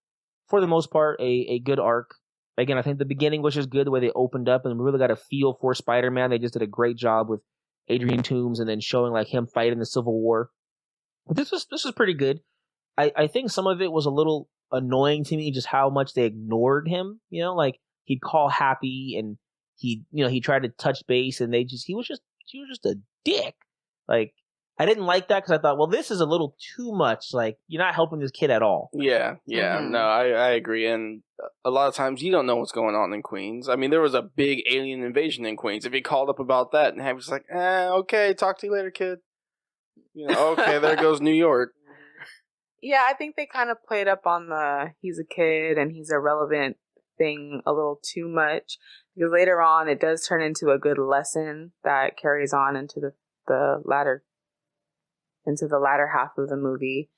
for the most part, a good arc. Again, I think the beginning was just good, the way they opened up, and we really got a feel for Spider-Man. They just did a great job with Adrian Toomes, and then showing like him fighting the Civil War. But this was pretty good. I think some of it was a little annoying to me, just how much they ignored him. Like he'd call Happy, and he tried to touch base, and he was just a dick. Like, I didn't like that, because I thought, well, this is a little too much. Like, you're not helping this kid at all. Yeah, no, I agree. And a lot of times you don't know what's going on in Queens. I mean, there was a big alien invasion in Queens. If he called up about that, and Happy's like, okay, talk to you later, kid. Okay, there goes New York. Yeah, I think they kind of played up on the he's a kid and he's irrelevant thing a little too much, because later on it does turn into a good lesson that carries on into the latter half of the movie.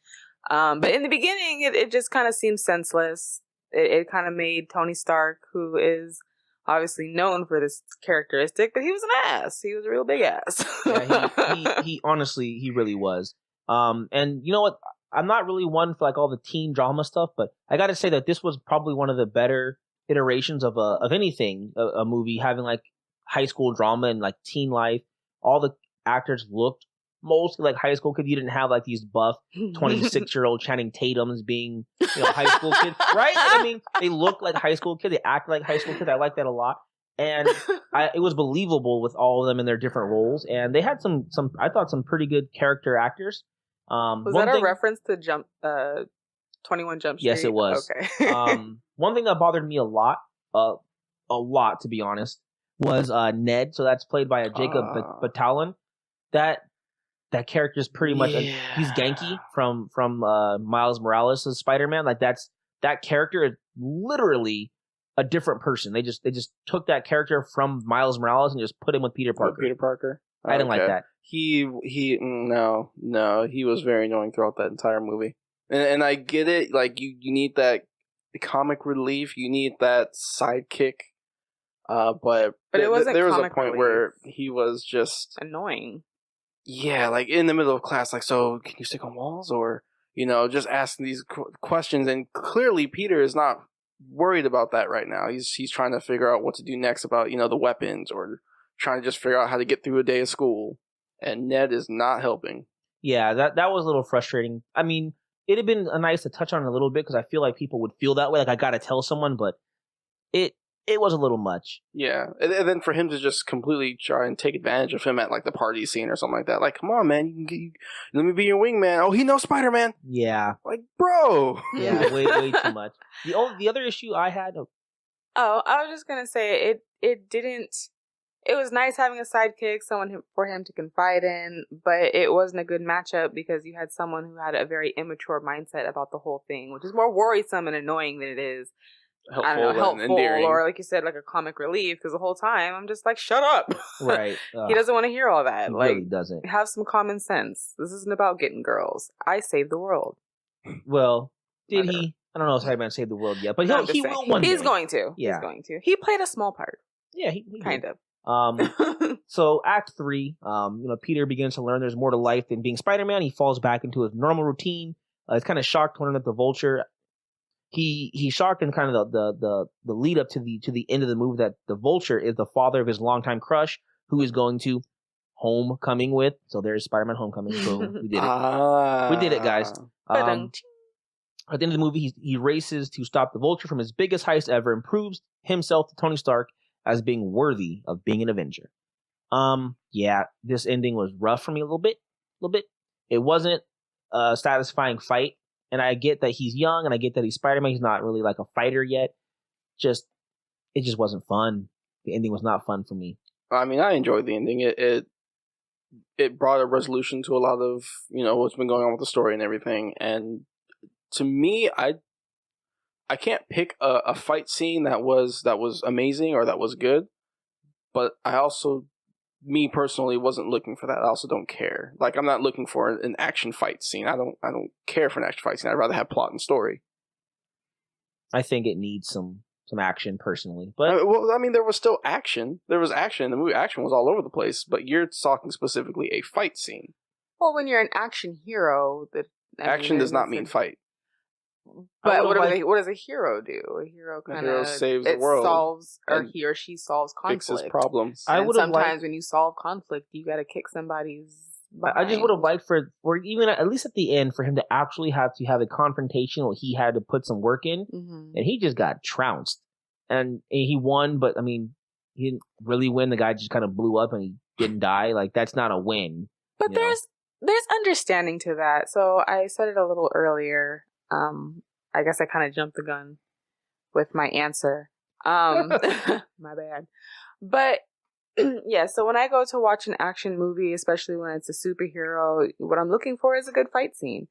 But in the beginning, it just kind of seemed senseless. It kind of made Tony Stark, who is obviously known for this characteristic, but he was an ass. He was a real big ass. Yeah, he honestly, he really was. And you know what? I'm not really one for like all the teen drama stuff, but I got to say that this was probably one of the better iterations of anything, a movie having like high school drama and like teen life. All the actors looked mostly like high school kids. You didn't have like these buff 26-year-old Channing Tatums being high school kids, right? I mean, they look like high school kids. They act like high school kids. I like that a lot. And it was believable with all of them in their different roles. And they had some I thought, some pretty good character actors. Was that a reference to 21 Jump Street? Yes, it was. Okay. One thing that bothered me a lot to be honest, was Ned. So that's played by Jacob Batalon. That character is pretty much he's Genki from Miles Morales' Spider-Man. Like that character is literally a different person. They just took that character from Miles Morales and just put him with Peter Parker. Peter Parker. I didn't like that. No, he was very annoying throughout that entire movie. And I get it. Like you need that comic relief. You need that sidekick. But it wasn't. There was a point where he was just annoying. Yeah, like in the middle of class, like, so can you stick on walls, or just asking these questions. And clearly, Peter is not worried about that right now. He's trying to figure out what to do next about the weapons, or trying to just figure out how to get through a day of school. And Ned is not helping. Yeah, that was a little frustrating. I mean, it'd have been nice to touch on it a little bit, because I feel like people would feel that way. Like, I got to tell someone, but it was a little much. Yeah, and then for him to just completely try and take advantage of him at like the party scene or something like that. Like, come on, man, let me be your wingman. Oh, he knows Spider-Man. Yeah, like, bro. Yeah, way too much. The other issue I had. Oh, I was just gonna say it didn't. It was nice having a sidekick, someone for him to confide in, but it wasn't a good matchup because you had someone who had a very immature mindset about the whole thing, which is more worrisome and annoying than it is helpful, or like you said, like a comic relief. Because the whole time I'm just like, shut up. Right. He doesn't want to hear all that. He like, really doesn't. Have some common sense. This isn't about getting girls. I saved the world. Well, did he? I don't know if Spider-Man saved the world yet, but he will one day. He's going to. Yeah. He's going to. He played a small part. Yeah, he kind of. So Act 3, Peter begins to learn there's more to life than being Spider-Man. He falls back into his normal routine. He's kind of shocked to learn that the Vulture. He's shocked in kind of the lead up to the end of the movie that the Vulture is the father of his longtime crush, who is going to Homecoming with. So there's Spider-Man Homecoming. So we did it. We did it, guys. At the end of the movie, he races to stop the Vulture from his biggest heist ever and proves himself to Tony Stark as being worthy of being an Avenger. Yeah, this ending was rough for me a little bit. It wasn't a satisfying fight, and I get that he's young, and I get that he's Spider-Man. He's not really like a fighter yet. It just wasn't fun. The ending was not fun for me. I mean, I enjoyed the ending. It brought a resolution to a lot of what's been going on with the story and everything. And to me, I can't pick a fight scene that was amazing or that was good, but I also, me personally, wasn't looking for that. I also don't care. Like, I'm not looking for an action fight scene. I don't care for an action fight scene. I'd rather have plot and story. I think it needs some action personally, but well, I mean, there was still action. There was action. The movie action was all over the place, but you're talking specifically a fight scene. Well, when you're an action hero, action does not mean fight. But what does a hero do? A hero kind of saves the world, solves, or he or she solves conflict, fixes problems. Sometimes when you solve conflict, you got to kick somebody's behind. I just would have liked for even at least at the end for him to actually have a confrontation where he had to put some work in, and he just got trounced, and he won. But I mean, he didn't really win. The guy just kind of blew up and he didn't die. Like, that's not a win. But there's understanding to that. So I said it a little earlier. I guess I kind of jumped the gun with my answer. My bad. But yeah, so when I go to watch an action movie, especially when it's a superhero, what I'm looking for is a good fight scene.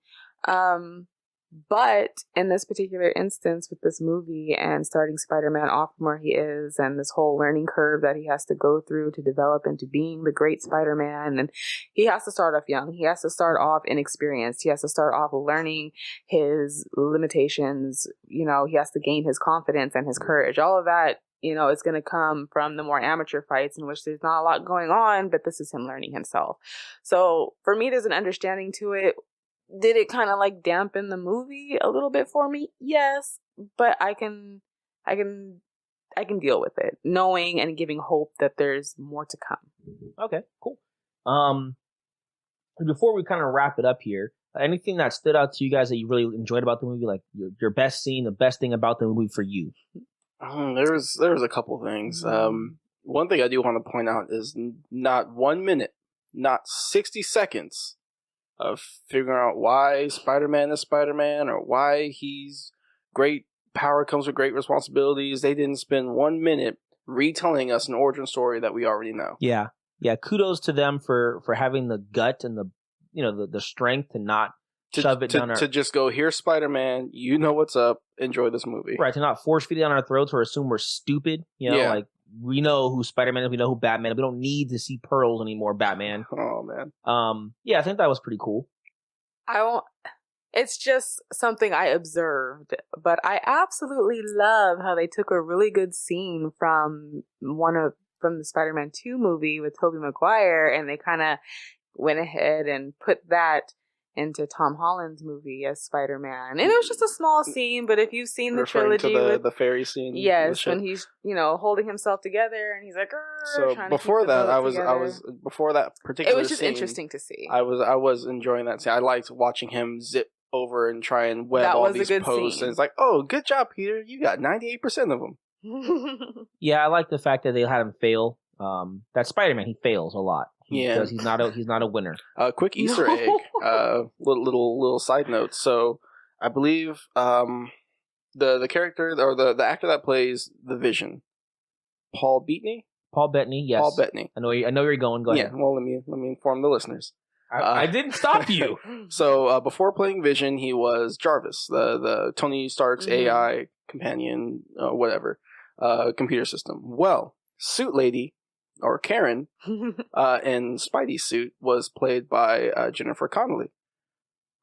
But in this particular instance with this movie and starting Spider-Man off from where he is and this whole learning curve that he has to go through to develop into being the great Spider-Man, and he has to start off young. He has to start off inexperienced. He has to start off learning his limitations. He has to gain his confidence and his courage. All of that, it's going to come from the more amateur fights in which there's not a lot going on, but this is him learning himself. So for me, there's an understanding to it. Did it kind of like dampen the movie a little bit for me? Yes, but I can deal with it, knowing and giving hope that there's more to come. Okay, cool. Before we kind of wrap it up here, anything that stood out to you guys that you really enjoyed about the movie, like your best scene, the best thing about the movie for you? There was a couple things. One thing I do want to point out is not 1 minute, not 60 seconds of figuring out why Spider-Man is Spider-Man or why he's great power comes with great responsibilities. They didn't spend 1 minute retelling us an origin story that we already know. Yeah. Kudos to them for having the gut and the strength to not shove it down our... To just go, here's Spider-Man, you know what's up, enjoy this movie. Right, to not force feed it down our throats or assume we're stupid. Like, we know who Spider-Man is, we know who Batman is. We don't need to see pearls anymore, Batman. Oh, man. Yeah, I think that was pretty cool. It's just something I observed, but I absolutely love how they took a really good scene from the Spider-Man 2 movie with Tobey Maguire, and they kind of went ahead and put that into Tom Holland's movie as Spider-Man. And it was just a small scene, but if you've seen the trilogy to the fairy scene. Yes, when he's, holding himself together and he's like, so before that, before that particular it was just scene, interesting to see. I was enjoying that scene. I liked watching him zip over and try and web all these posts. And it's like, oh, good job, Peter. You got 98% of them. Yeah, I like the fact that they had him fail. That Spider-Man, he fails a lot. Because he's not a winner. Quick Easter egg. Little side note. So I believe the character or the actor that plays the Vision, Paul Bettany. Paul Bettany, yes. Paul Bettany. I know where you're going. Go ahead. Yeah. Well, let me inform the listeners. I didn't stop you. So before playing Vision, he was Jarvis, the Tony Stark's AI companion, whatever, computer system. Well, Suit Lady, or Karen, in Spidey's suit was played by Jennifer Connelly,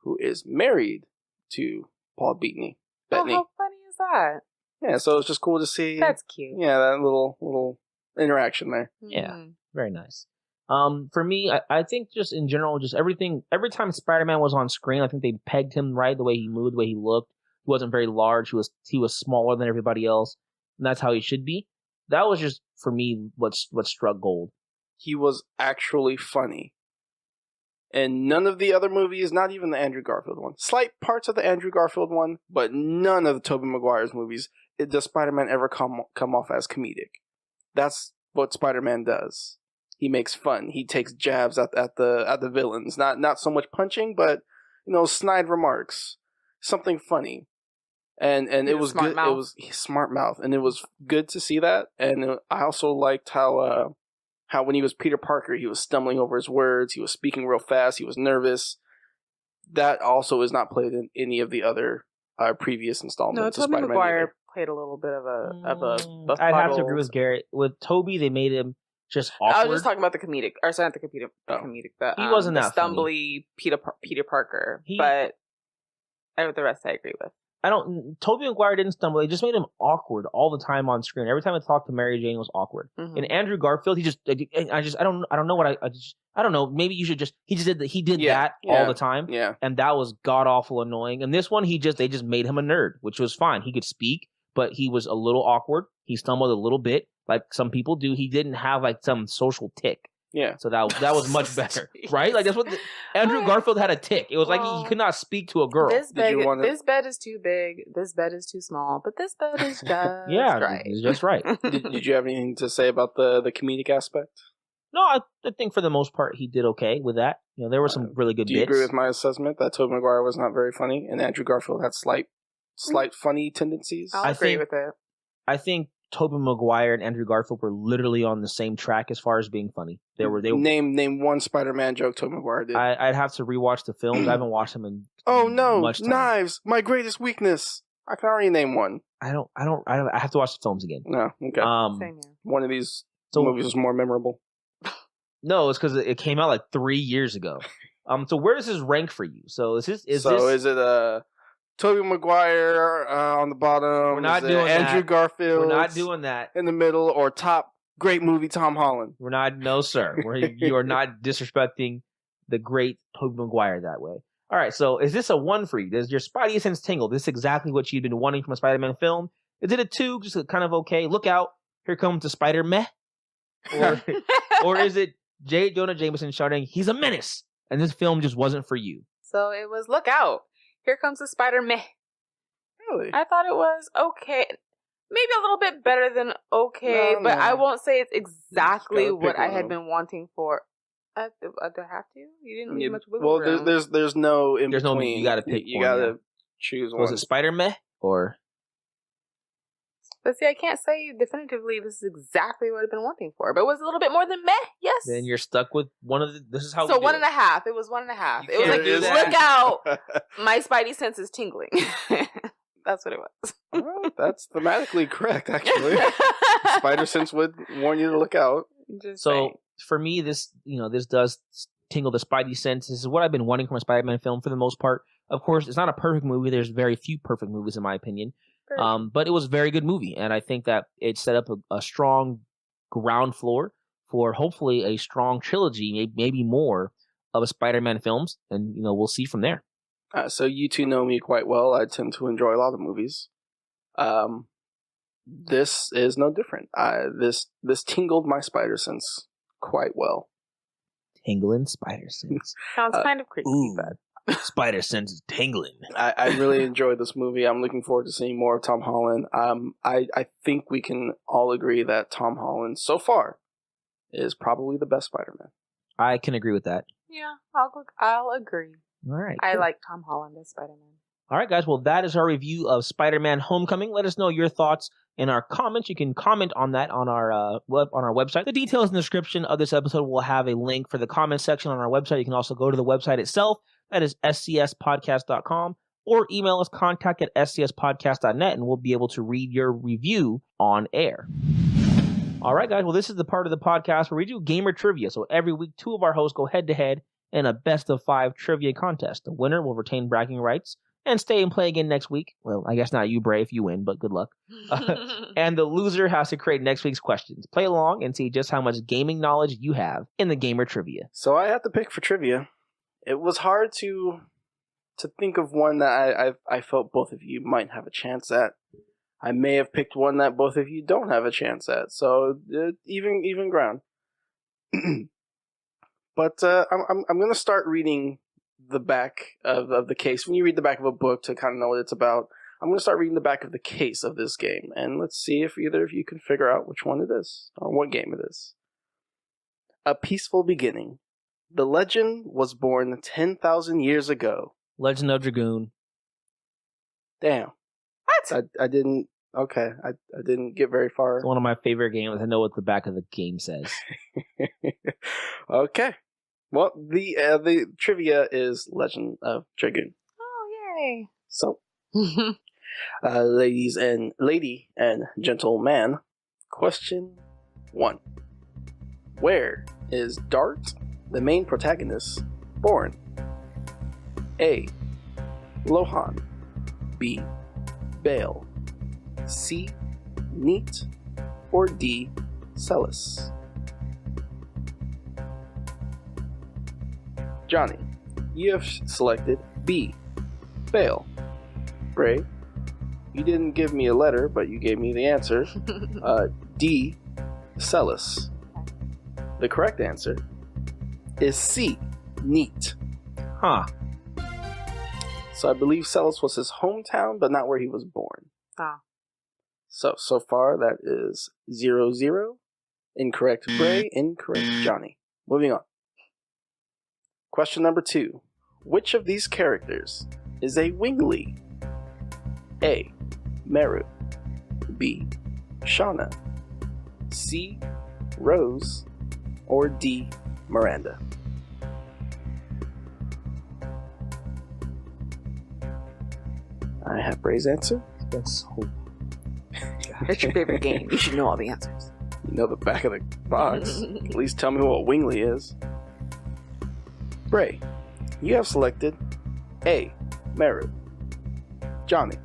who is married to Paul Bettany. Oh, how funny is that? Yeah, so it's just cool to see. That's cute. Yeah, that little interaction there. Yeah, very nice. For me, I think just in general, just everything, every time Spider-Man was on screen, I think they pegged him right, the way he moved, the way he looked. He wasn't very large. He was smaller than everybody else, and that's how he should be. That was just, for me, what struck gold. He was actually funny. And none of the other movies, not even the Andrew Garfield one, slight parts of the Andrew Garfield one, but none of the Tobey Maguire's movies does Spider-Man ever come off as comedic. That's what Spider-Man does. He makes fun. He takes jabs at the villains. Not so much punching, but snide remarks, something funny. And it was good. Mouth. It was smart mouth, and it was good to see that. And I also liked how when he was Peter Parker, he was stumbling over his words. He was speaking real fast. He was nervous. That also is not played in any of the other previous installments. No, Tobey Maguire played a little bit of a I'd have to agree with Garrett. With Tobey, they made him just awkward. I was just talking about the comedic, or sorry, not the comedic. He wasn't the that stumbly funny. Peter Parker, but the rest I agree with. Tobey Maguire didn't stumble. They just made him awkward all the time on screen. Every time I talked to Mary Jane, it was awkward. Mm-hmm. And Andrew Garfield, I don't know. Maybe you should he did that all the time. Yeah. And that was god awful annoying. And this one, they just made him a nerd, which was fine. He could speak, but he was a little awkward. He stumbled a little bit, like some people do. He didn't have like some social tick. Yeah. So that was much better, right? Like that's what Andrew Garfield had a tick. It was like he could not speak to a girl. This bed is too big. This bed is too small. But this bed is just right. It's just right. Did you have anything to say about the comedic aspect? No, I think for the most part he did okay with that. There were some really good bits. Do you agree with my assessment that Tobey Maguire was not very funny and Andrew Garfield had slight funny tendencies? I'll agree with it. I think Tobey Maguire and Andrew Garfield were literally on the same track as far as being funny. They were name one Spider-Man joke Tobey Maguire did. I'd have to rewatch the films. I haven't watched them in much time. Knives, my greatest weakness. I can already name one. I have to watch the films again. No, okay. Same here. One of these movies was more memorable. No, it's because it came out like 3 years ago. So where does this rank for you? So is it Tobey Maguire on the bottom? We're not doing that. Andrew Garfield. We're not doing that. In the middle, or top great movie Tom Holland? We're not. No, sir. You are not disrespecting the great Tobey Maguire that way. All right. So is this a 1 for you? Does your Spidey sense tingle? This is exactly what you've been wanting from a Spider-Man film. Is it a 2? Just kind of okay. Look out! Here comes the Spider-Man. Or is it J. Jonah Jameson shouting, "He's a menace," and this film just wasn't for you? So it was look out. Here comes the Spider-Man. Really? I thought it was okay. Maybe a little bit better than okay, but I won't say it's exactly what I had been wanting for. Do I have to? You didn't leave much wiggle room. There's no in between. No, you got to pick. You got to choose one. Was it Spider-Man or? But see, I can't say definitively this is exactly what I've been wanting for. But it was a little bit more than meh, yes. Then you're stuck with one of the... This is how So 1.5. It was 1.5. It was like, look out! My Spidey sense is tingling. That's what it was. Well, that's thematically correct, actually. Spider sense would warn you to look out. For me, this does tingle the Spidey sense. This is what I've been wanting from a Spider-Man film for the most part. Of course, it's not a perfect movie. There's very few perfect movies, in my opinion. But it was a very good movie, and I think that it set up a strong ground floor for hopefully a strong trilogy, maybe more of Spider-Man films, and we'll see from there. So you two know me quite well. I tend to enjoy a lot of movies. This is no different. This tingled my spider sense quite well. Tingling spider sense sounds kind of creepy, but Spider sense is tingling. I really enjoyed this movie. I'm looking forward to seeing more of Tom Holland. I think we can all agree that Tom Holland, so far, is probably the best Spider-Man. I can agree with that. Yeah, I'll agree. All right. I cool. like Tom Holland as Spider-Man. All right, guys. Well, that is our review of Spider-Man: Homecoming. Let us know your thoughts in our comments. You can comment on that on our website. The details in the description of this episode will have a link for the comment section on our website. You can also go to the website itself. That is scspodcast.com, or email us contact@scspodcast.net, and we'll be able to read your review on air. All right, guys. Well, this is the part of the podcast where we do gamer trivia. So every week, 2 of our hosts go head-to-head in a best-of-5 trivia contest. The winner will retain bragging rights and stay and play again next week. Well, I guess not you, Breigh, if you win, but good luck. And the loser has to create next week's questions. Play along and see just how much gaming knowledge you have in the gamer trivia. So I had to pick for trivia. It was hard to think of one that I felt both of you might have a chance at. I may have picked one that both of you don't have a chance at. So even ground. But I'm going to start reading the back of the case. When you read the back of a book to kind of know what it's about, I'm going to start reading the back of the case of this game. And let's see if either of you can figure out which one it is, or what game it is. A Peaceful Beginning. The legend was born 10,000 years ago. Legend of Dragoon. Damn. What? I didn't... Okay, I didn't get very far. It's one of my favorite games. I know what the back of the game says. Okay. Well, the trivia is Legend of Dragoon. Oh, yay. So, lady and gentleman, question 1. Where is Dart, the main protagonist, born? A. Lohan. B. Bale. C. Neat. Or D. Celis. Johnny, you have selected B. Bale. Breigh, you didn't give me a letter, but you gave me the answer. D. Celis. The correct answer is C. Neat. Huh. So I believe Celis was his hometown, but not where he was born. Ah. So far that is 0-0. Incorrect Breigh, incorrect Johnny. Moving on. Question number 2. Which of these characters is a Wingly? A. Meru. B. Shauna. C. Rose. Or D. Miranda. I have Breigh's answer. That's so... It's your favorite game. You should know all the answers. You know the back of the box. At least tell me what Wingly is. Breigh, you have selected A. Meru. Johnny,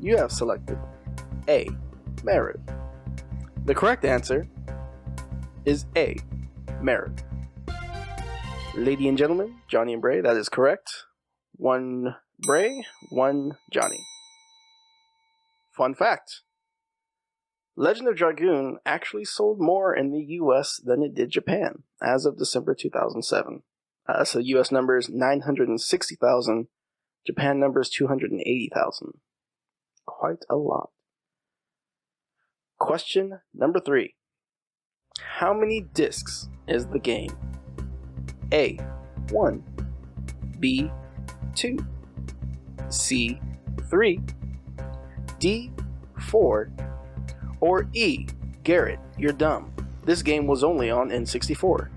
you have selected A. Meru. The correct answer is A. Meru. Ladies and gentlemen, Johnny and Breigh, that is correct. 1 Breigh, 1 Johnny. Fun fact. Legend of Dragoon actually sold more in the US than it did Japan as of December 2007. So US numbers 960,000, Japan numbers 280,000. Quite a lot. Question number 3. How many discs is the game? A. 1. B. 2. C. 3. D. 4. Or E. Garrett, you're dumb. This game was only on N64.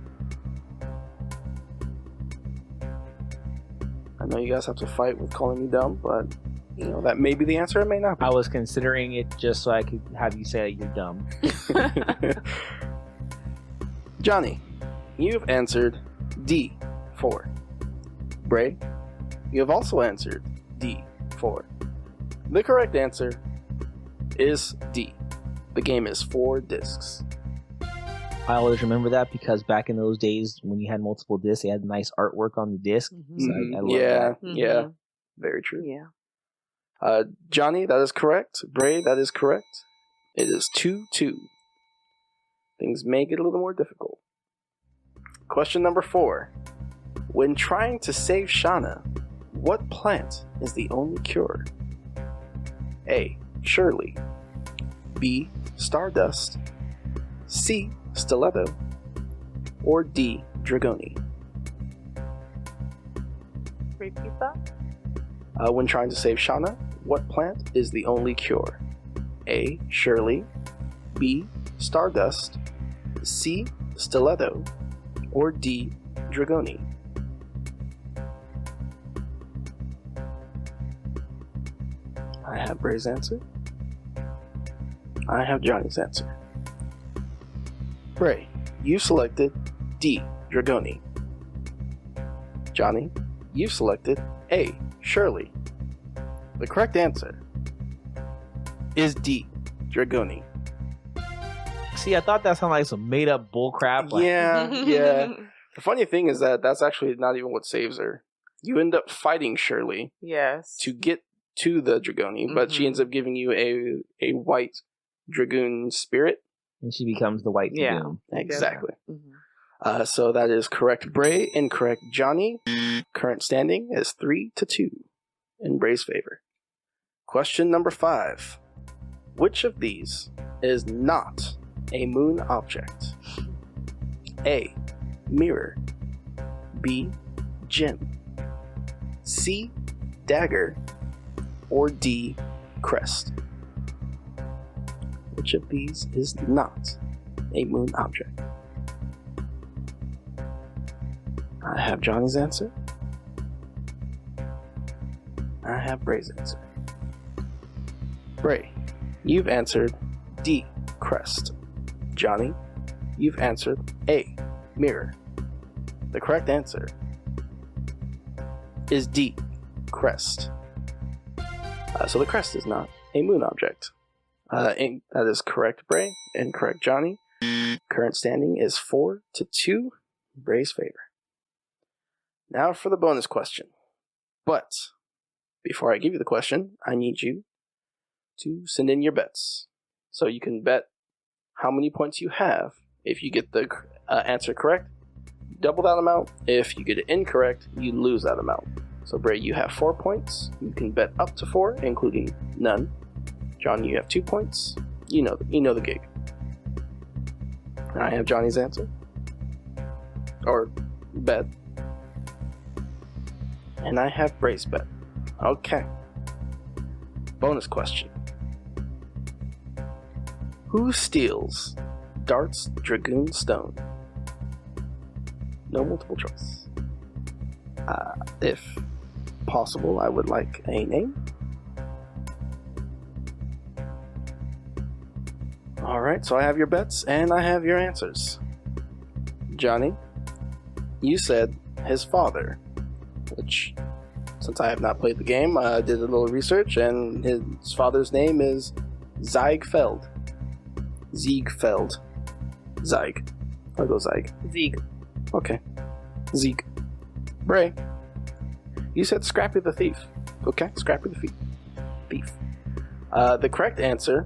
I know you guys have to fight with calling me dumb, but you know that may be the answer. It may not be. I was considering it just so I could have you say you're dumb. Johnny, you've answered D. 4. Breigh, you have also answered D. 4. The correct answer is D. The game is 4 discs. I always remember that because back in those days when you had multiple discs, they had nice artwork on the disc. Mm-hmm. So I love Yeah, that. yeah. Very true. Yeah. Johnny, that is correct. Breigh, that is correct. It is 2-2. Things may get a little more difficult. Question number 4. When trying to save Shauna, What plant is the only cure? A. Shirley. B. Stardust. C. Stiletto. Or D. Dragoni. Repeat that. When trying to save Shauna, what plant is the only cure? A. Shirley. B. Stardust. C. Stiletto. Or D. Dragoni. I have Breigh's answer. I have Johnny's answer. Breigh, you selected D. Dragoni. Johnny, you selected A. Shirley. The correct answer is D. Dragoni. See, I thought that sounded like some made up bull crap. Like, Yeah. The funny thing is that that's actually not even what saves her. You end up fighting Shirley Yes. to get to the Dragoni, but she ends up giving you a white Dragoon spirit. and she becomes the White Yeah. Dragoon. Exactly. Mm-hmm. So that is correct, Breigh. Incorrect, Johnny. Current standing is 3-2 in Breigh's favor. Question number 5. Which of these is not a moon object? A. Mirror. B. Gem. C. Dagger. Or D. Crest. Which of these is not a moon object? I have Johnny's answer. I have Breigh's answer. Breigh, you've answered D. Crest. Johnny, you've answered A. Mirror. The correct answer is D. Crest. So the crest is not a moon object. That is correct, Breigh. Incorrect, Johnny. Current standing is 4-2 in Breigh's favor. Now for the bonus question. But before I give you the question, I need you to send in your bets. So you can bet how many points you have. If you get the answer correct, double that amount. If you get it incorrect, you lose that amount. So Breigh, you have 4 points. You can bet up to 4, including none. John, you have 2 points. You know the gig. I have Johnny's answer. Or bet. And I have Breigh's bet. Okay. Bonus question. Who steals Dart's Dragoon Stone? No multiple choice. If possible, I would like a name. Alright, so I have your bets and I have your answers. Johnny, you said his father, which, since I have not played the game, I did a little research, and his father's name is Ziegfeld. Ziegfeld. Zieg. I'll go Zieg. Zieg. Okay. Zieg. Breigh, you said Scrappy the Thief. Okay, Scrappy the Thief. The correct answer,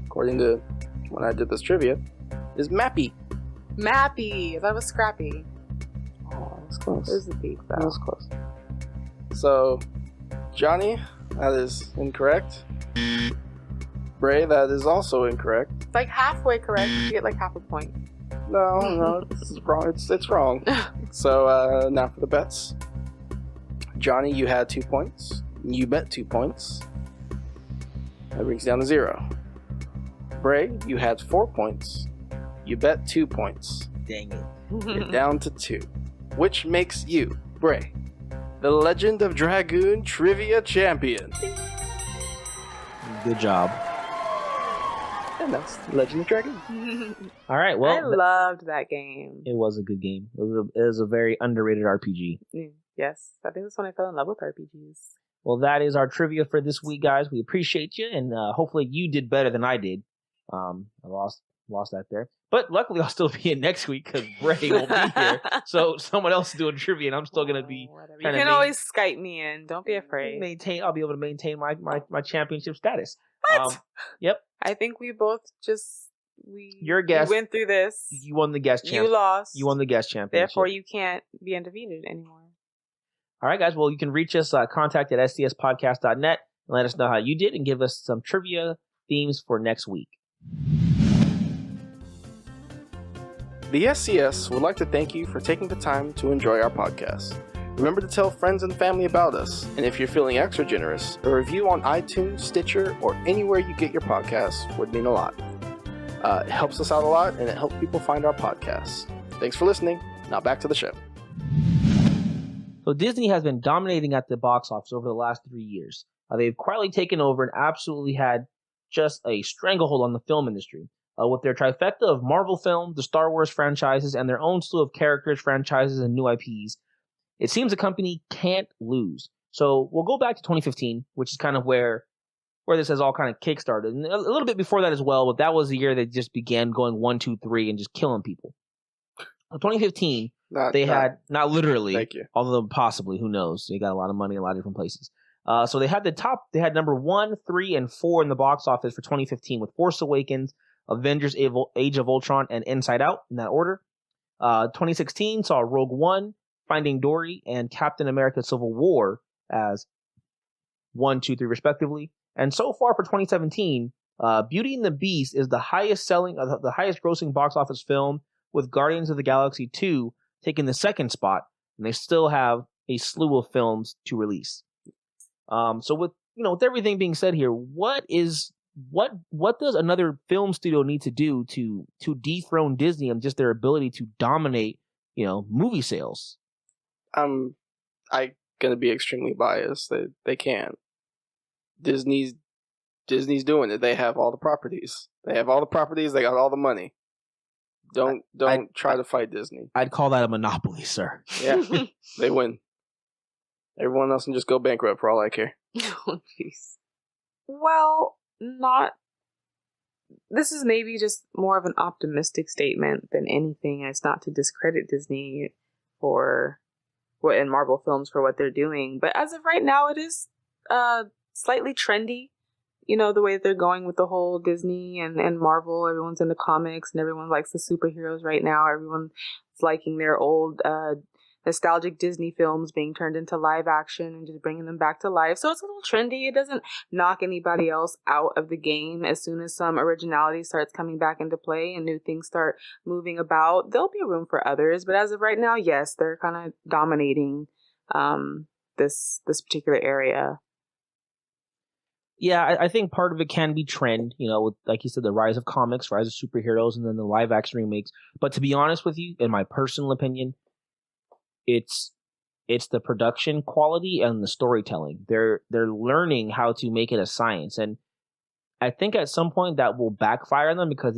according to when I did this trivia, is Mappy. Mappy. That was Scrappy. Oh, that's close. It was the thief, though. That was close. So, Johnny, that is incorrect. Breigh, that is also incorrect. It's like halfway correct. You get like half a point. No, it's wrong. It's wrong. So now for the bets. Johnny, you had 2 points. You bet 2 points. That brings down to 0. Breigh, you had 4 points. You bet 2 points. Dang it. You're down to 2. Which makes you, Breigh, the Legend of Dragoon Trivia Champion. Good job. And that's Legend of Dragoon. All right. Well, I loved that game. it was a good game. It was a very underrated RPG. Yes, I think that's when I fell in love with RPGs. Well, that is our trivia for this week, guys. We appreciate you, and hopefully you did better than I did. I lost that there, but luckily I'll still be in next week because Breigh won't be here. So someone else is doing trivia, and I'm still gonna be. Whatever. You can always Skype me in. Don't be afraid. I'll be able to maintain my championship status. What? Yep. I think we both Your guess. We went through this. You won the guest champ. You lost. You won the guest championship. Therefore, you can't be undefeated anymore. All right, guys. Well, you can reach us contact at sdspodcast.net and let us know how you did and give us some trivia themes for next week. The SCS would like to thank you for taking the time to enjoy our podcast. Remember to tell friends and family about us, and if you're feeling extra generous, a review on iTunes, Stitcher, or anywhere you get your podcasts would mean a lot. It helps us out a lot, and it helps people find our podcasts. Thanks for listening. Now back to the show. So Disney has been dominating at the box office over the last 3 years. They've quietly taken over and absolutely had just a stranglehold on the film industry. With their trifecta of Marvel film, the Star Wars franchises, and their own slew of characters, franchises, and new IPs, it seems the company can't lose. So we'll go back to 2015, which is kind of where this has all kind of kickstarted. And a little bit before that as well, but that was the year they just began going 1, 2, 3 and just killing people. In 2015, not literally, thank you. Although possibly, who knows? They got a lot of money in a lot of different places. So they had number 1, 3, and 4 in the box office for 2015 with Force Awakens, Avengers Age of Ultron, and Inside Out in that order. 2016 saw Rogue One, Finding Dory, and Captain America Civil War as 1, 2, 3 respectively. And so far for 2017, Beauty and the Beast is the highest grossing box office film, with Guardians of the Galaxy 2 taking the second spot, and they still have a slew of films to release. So with everything being said here, what does another film studio need to do to dethrone Disney and just their ability to dominate, movie sales? I'm gonna be extremely biased. They can't. Disney's doing it. They have all the properties. They got all the money. Don't try to fight Disney. I'd call that a monopoly, sir. Yeah, they win. Everyone else can just go bankrupt for all I care. Oh, jeez. Well, this is maybe just more of an optimistic statement than anything. It's not to discredit Disney and Marvel films for what they're doing. But as of right now, it is slightly trendy. The way that they're going with the whole Disney and Marvel. Everyone's into comics and everyone likes the superheroes right now. Everyone's liking their old nostalgic Disney films being turned into live action and just bringing them back to life. So it's a little trendy. It doesn't knock anybody else out of the game. As soon as some originality starts coming back into play and new things start moving about, there'll be room for others. But as of right now, yes, they're kind of dominating this particular area. Yeah, I think part of it can be trend, with, like you said, the rise of comics, rise of superheroes, and then the live action remakes. But to be honest with you, in my personal opinion, it's the production quality and the storytelling. They're learning how to make it a science, and I think at some point that will backfire on them because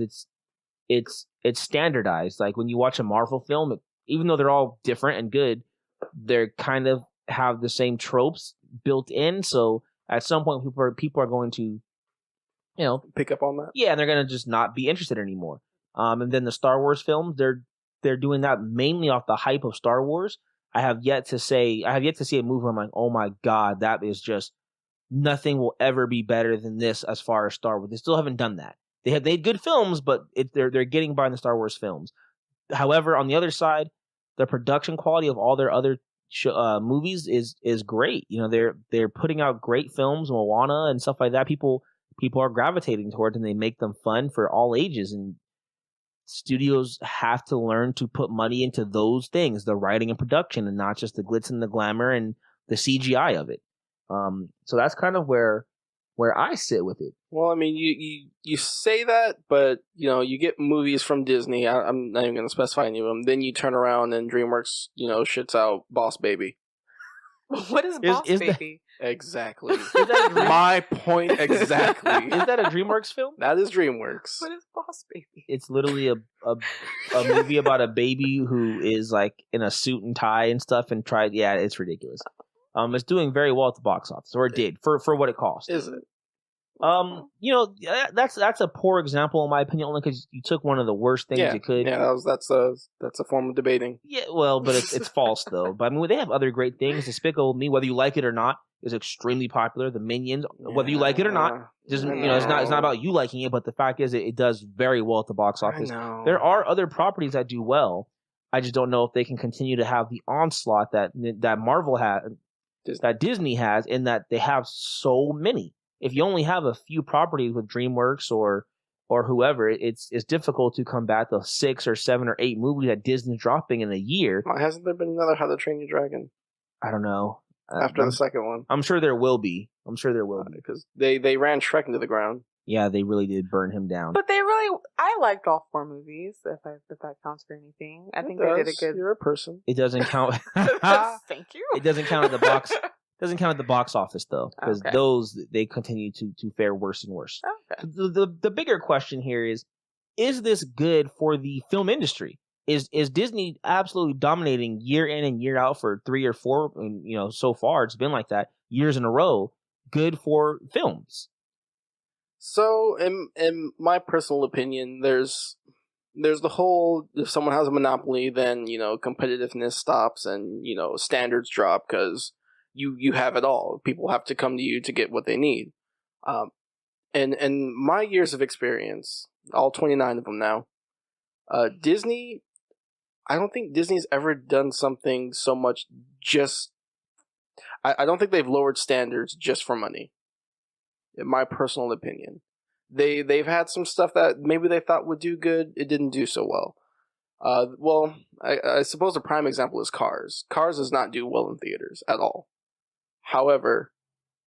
it's standardized. Like when you watch a Marvel film, even though they're all different and good, they're kind of have the same tropes built in. So at some point, people are going to, pick up on that. Yeah, and they're going to just not be interested anymore. And then the Star Wars films, they're doing that mainly off the hype of Star Wars. I have yet to see a movie where I'm like, oh my god, that is just nothing will ever be better than this as far as Star Wars. They still haven't done that. They had good films, but they're getting by in the Star Wars films. However, on the other side, the production quality of all their other movies is great. They're putting out great films, Moana and stuff like that. People are gravitating towards, and they make them fun for all ages. And studios have to learn to put money into those things, the writing and production, and not just the glitz and the glamour and the CGI of it. So that's kind of where I sit with it. Well, I mean, you say that, but you get movies from Disney. I'm not even going to specify any of them. Then you turn around and DreamWorks, shits out Boss Baby. What is Boss Baby? Exactly. Is that my point exactly? Is that a DreamWorks film? That is DreamWorks. What is Boss Baby? It's literally a movie about a baby who is like in a suit and tie and stuff and tried. Yeah, it's ridiculous. It's doing very well at the box office, or it did for what it cost. Is it? That's a poor example in my opinion, only because you took one of the worst things you could. Yeah, that's a form of debating. Yeah, well, but it's false though. But I mean, they have other great things. Despicable Me, whether you like it or not, is extremely popular. The Minions, whether you like it or not, doesn't it's not about you liking it, but the fact is it does very well at the box office. There are other properties that do well. I just don't know if they can continue to have the onslaught that Marvel has, that Disney has, in that they have so many. If you only have a few properties with DreamWorks or whoever, it's difficult to combat the 6 or 7 or 8 movies that Disney's dropping in a year. Why hasn't there been another How to Train Your Dragon? I don't know. After the second one. I'm sure there will be. Because they ran Shrek into the ground. Yeah, they really did burn him down. But I liked all 4 movies, if that counts for anything. I think they did a good... You're a person. It doesn't count. Thank you. It doesn't count at the box. Doesn't count at the box office though, because those they continue to fare worse and worse. Okay. The bigger question here is this good for the film industry? Is Disney absolutely dominating year in and year out for 3 or 4? And so far it's been like that years in a row. Good for films? So, in my personal opinion, there's the whole, if someone has a monopoly, then competitiveness stops and standards drop because you have it all. People have to come to you to get what they need. And my years of experience, all 29 of them now, Disney, I don't think Disney's ever done something so much I don't think they've lowered standards just for money. In my personal opinion. They've had some stuff that maybe they thought would do good, it didn't do so well. I suppose a prime example is Cars. Cars does not do well in theaters at all. However,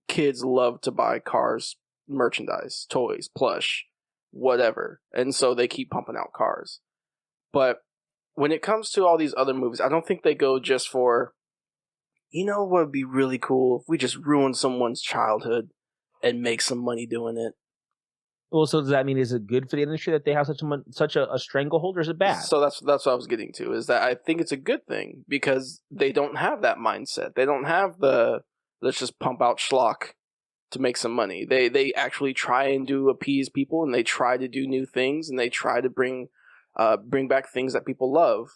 kids love to buy Cars merchandise, toys, plush, whatever. And so they keep pumping out Cars. But when it comes to all these other movies, I don't think they go just for, what would be really cool if we just ruin someone's childhood and make some money doing it. Well, so does that mean, is it good for the industry that they have such a stranglehold, or is it bad? So that's what I was getting to, is that I think it's a good thing because they don't have that mindset. They don't have the let's just pump out schlock to make some money. They actually try and appease people, and they try to do new things, and they try to bring back things that people love.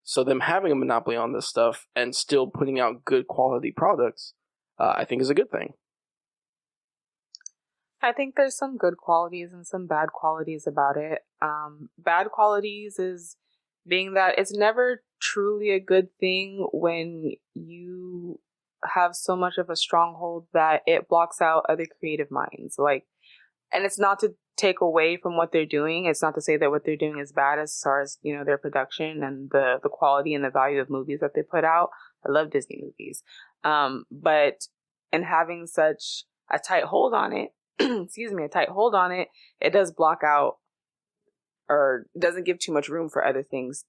So them having a monopoly on this stuff and still putting out good quality products, I think is a good thing. I think there's some good qualities and some bad qualities about it. Bad qualities is being that it's never truly a good thing when you have so much of a stronghold that it blocks out other creative minds. And it's not to take away from what they're doing. It's not to say that what they're doing is bad as far as, their production and the quality and the value of movies that they put out. I love Disney movies. But in having such a tight hold on it, it does block out, or doesn't give too much room for other things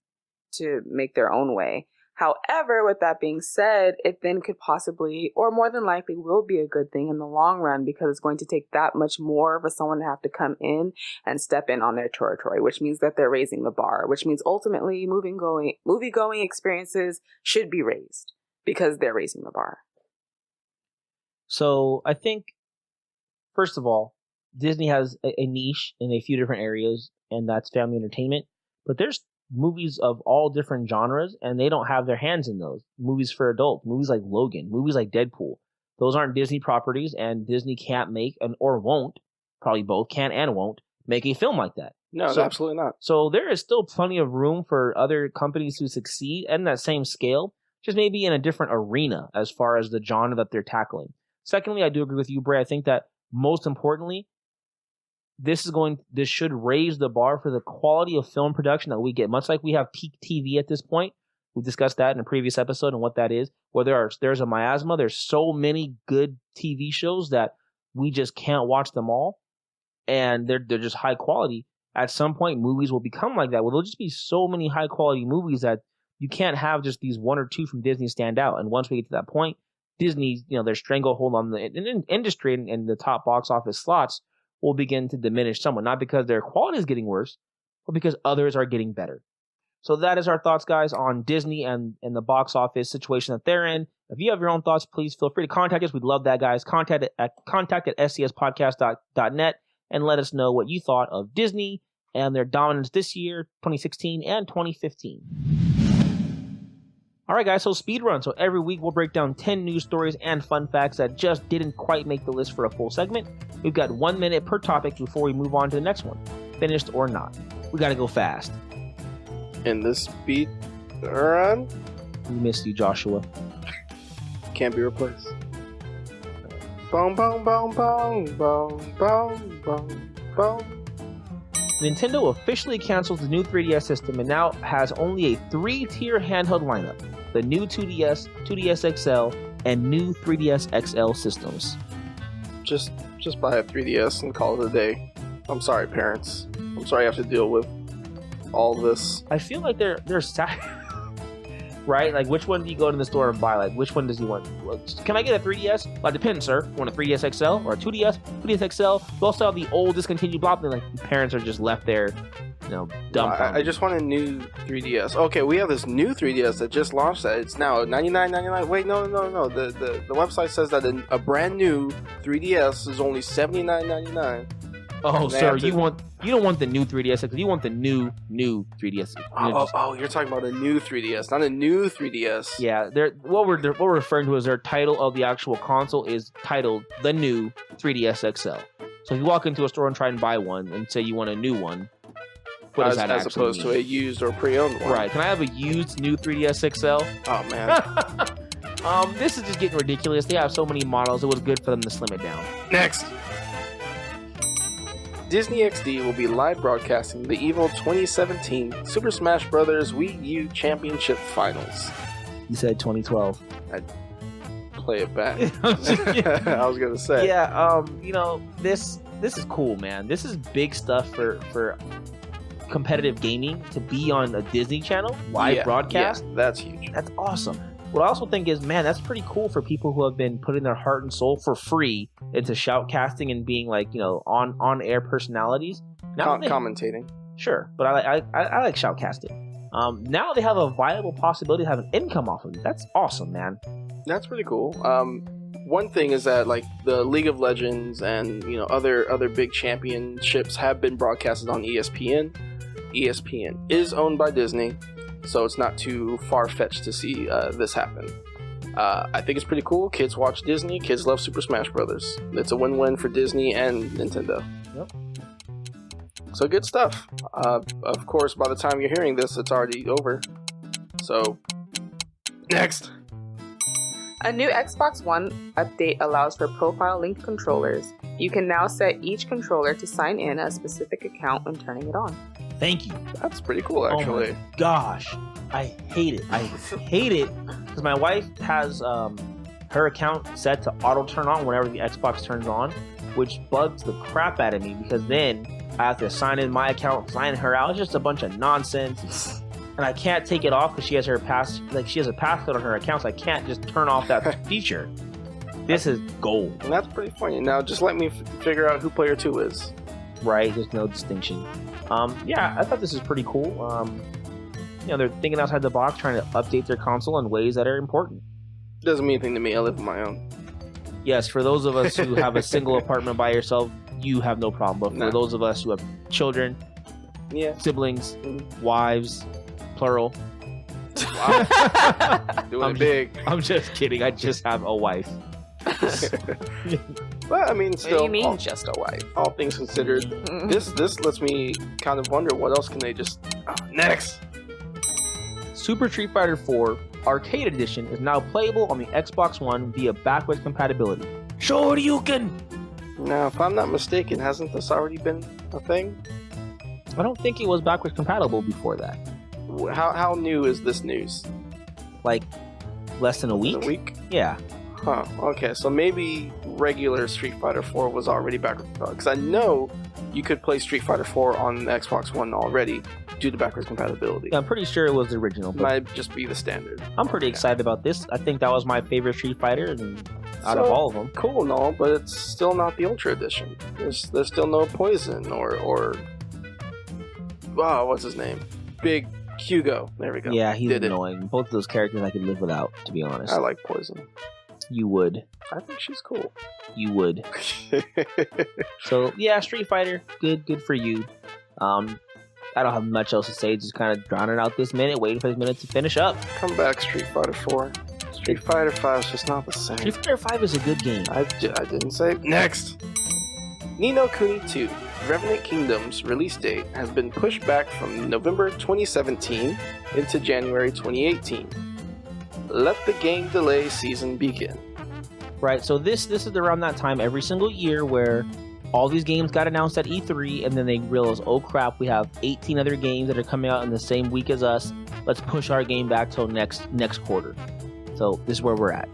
to make their own way. However, with that being said, it then could possibly, or more than likely will be a good thing in the long run, because it's going to take that much more for someone to have to come in and step in on their territory, which means that they're raising the bar, which means ultimately movie-going experiences should be raised because they're raising the bar. So I think, first of all, Disney has a niche in a few different areas, and that's family entertainment. But there's movies of all different genres, and they don't have their hands in those. Movies for adults, movies like Logan, movies like Deadpool. Those aren't Disney properties, and Disney can't make, or won't, probably both, can and won't, make a film like that. No, absolutely not. So there is still plenty of room for other companies to succeed in that same scale, just maybe in a different arena as far as the genre that they're tackling. Secondly, I do agree with you, Breigh. I think that most importantly, this should raise the bar for the quality of film production that we get. Much like we have peak TV at this point. We discussed that in a previous episode and what that is. Where there's a miasma, there's so many good TV shows that we just can't watch them all. And they're just high quality. At some point, movies will become like that. Well, there'll just be so many high quality movies that you can't have just these 1 or 2 from Disney stand out. And once we get to that point, Disney, their stranglehold on the industry and the top box office slots will begin to diminish somewhat. Not because their quality is getting worse, but because others are getting better. So that is our thoughts, guys, on Disney and the box office situation that they're in. If you have your own thoughts, please feel free to contact us. We'd love that, guys. Contact at scspodcast.net and let us know what you thought of Disney and their dominance this year, 2016 and 2015. All right, guys, so speed run. So every week we'll break down 10 news stories and fun facts that just didn't quite make the list for a full segment. We've got 1 minute per topic before we move on to the next one, finished or not. We got to go fast. in this speed run. We missed you, Joshua. Can't be replaced. Boom, boom, boom, boom, boom, boom, boom, boom. Nintendo officially canceled the new 3DS system and now has only a 3-tier handheld lineup. The new 2DS, 2DS XL, and new 3DS XL systems. Just buy a 3DS and call it a day. I'm sorry, parents. I'm sorry you have to deal with all this. I feel like they're sad. Right? Like, which one do you go to the store and buy? Like, which one does he want? Can I get a 3DS? Well, it depends, sir. You want a 3DS XL or a 2DS? 2DS XL? We also have the old discontinued block. Like, the parents are just left there, dumb. I just want a new 3DS. Okay, we have this new 3DS that just launched. That it's now $99.99. Wait, no. The website says that a brand new 3DS is only $79.99. Oh, sir, you don't want the new 3DS XL. You want the new 3DS. Oh, you're talking about a new 3DS, not a new 3DS. Yeah, what we're referring to as their title of the actual console is titled the new 3DS XL. So if you walk into a store and try and buy one and say you want a new one, what does that as actually opposed mean? to a used or pre-owned one? Right? Can I have a used new 3DS XL? Oh man. This is just getting ridiculous. They have so many models. It was good for them to slim it down. Next. Disney XD will be live broadcasting the EVO 2017 Super Smash Bros. Wii U Championship Finals. You said 2012. Play it back. I was gonna say. Yeah. This is cool, man. This is big stuff for competitive gaming to be on a Disney Channel live broadcast. Yeah, that's huge. That's awesome. What I also think is, man, that's pretty cool for people who have been putting their heart and soul for free into shoutcasting and being like, on air personalities. Now Commentating. Sure, but I like shoutcasting. Now they have a viable possibility to have an income off of it. That's awesome, man. That's pretty cool. One thing is that like the League of Legends and other big championships have been broadcasted on ESPN. ESPN is owned by Disney, so it's not too far-fetched to see this happen. I think it's pretty cool. Kids watch Disney. Kids love Super Smash Brothers. It's a win-win for Disney and Nintendo. Yep. So good stuff. Of course, by the time you're hearing this, it's already over. So, next. A new Xbox One update allows for profile-linked controllers. You can now set each controller to sign in a specific account when turning it on. Thank you. That's pretty cool, actually. Oh my gosh. I hate it. I hate it because my wife has her account set to auto turn on whenever the Xbox turns on, which bugs the crap out of me because then I have to sign in my account, sign her out. It's just a bunch of nonsense. And I can't take it off because she has a passcode on her account, so I can't just turn off that feature. This is gold. And that's pretty funny. Now, just let me figure out who player 2 is. Right, there's no distinction. I thought this is pretty cool. They're thinking outside the box, trying to update their console in ways that are important. Doesn't mean anything to me. I live on my own. Yes, for those of us who have a single apartment by yourself, you have no problem. But for those of us who have children, siblings, wives, plural. Wow. Doing it big. I'm just kidding. I just have a wife. But I mean, still, What do you mean just a wife? All things considered, this lets me kind of wonder what else can they just next. Super Street Fighter 4 Arcade Edition is now playable on the Xbox One via backwards compatibility. Shoryuken! Now, if I'm not mistaken, hasn't this already been a thing? I don't think it was backwards compatible before that. How new is this news? Like less than a week? A week? Yeah. Huh. Okay, so maybe regular Street Fighter 4 was already backwards compatible. Because I know you could play Street Fighter 4 on the Xbox One already due to backwards compatibility. Yeah, I'm pretty sure it was the original. It might just be the standard. I'm pretty excited about this. I think that was my favorite Street Fighter out of all of them. Cool and all, but it's still not the Ultra Edition. There's still no Poison or what's his name? Big Hugo. There we go. Yeah, he's annoying. Both of those characters I could live without, to be honest. I like Poison. You would. I think she's cool. You would. So, yeah, Street Fighter, good for you. I don't have much else to say, just kind of drowning out this minute, waiting for this minute to finish up. Come back, Street Fighter 4. Street Fighter 5 is just not the same. Street Fighter 5 is a good game. I didn't say next. Ni no Kuni 2, Revenant Kingdom's release date has been pushed back from November 2017 into January 2018. Let the game delay season begin. Right, so this is around that time every single year where all these games got announced at E3, and then they realize, oh crap, we have 18 other games that are coming out in the same week as us. Let's push our game back till next quarter. So this is where we're at.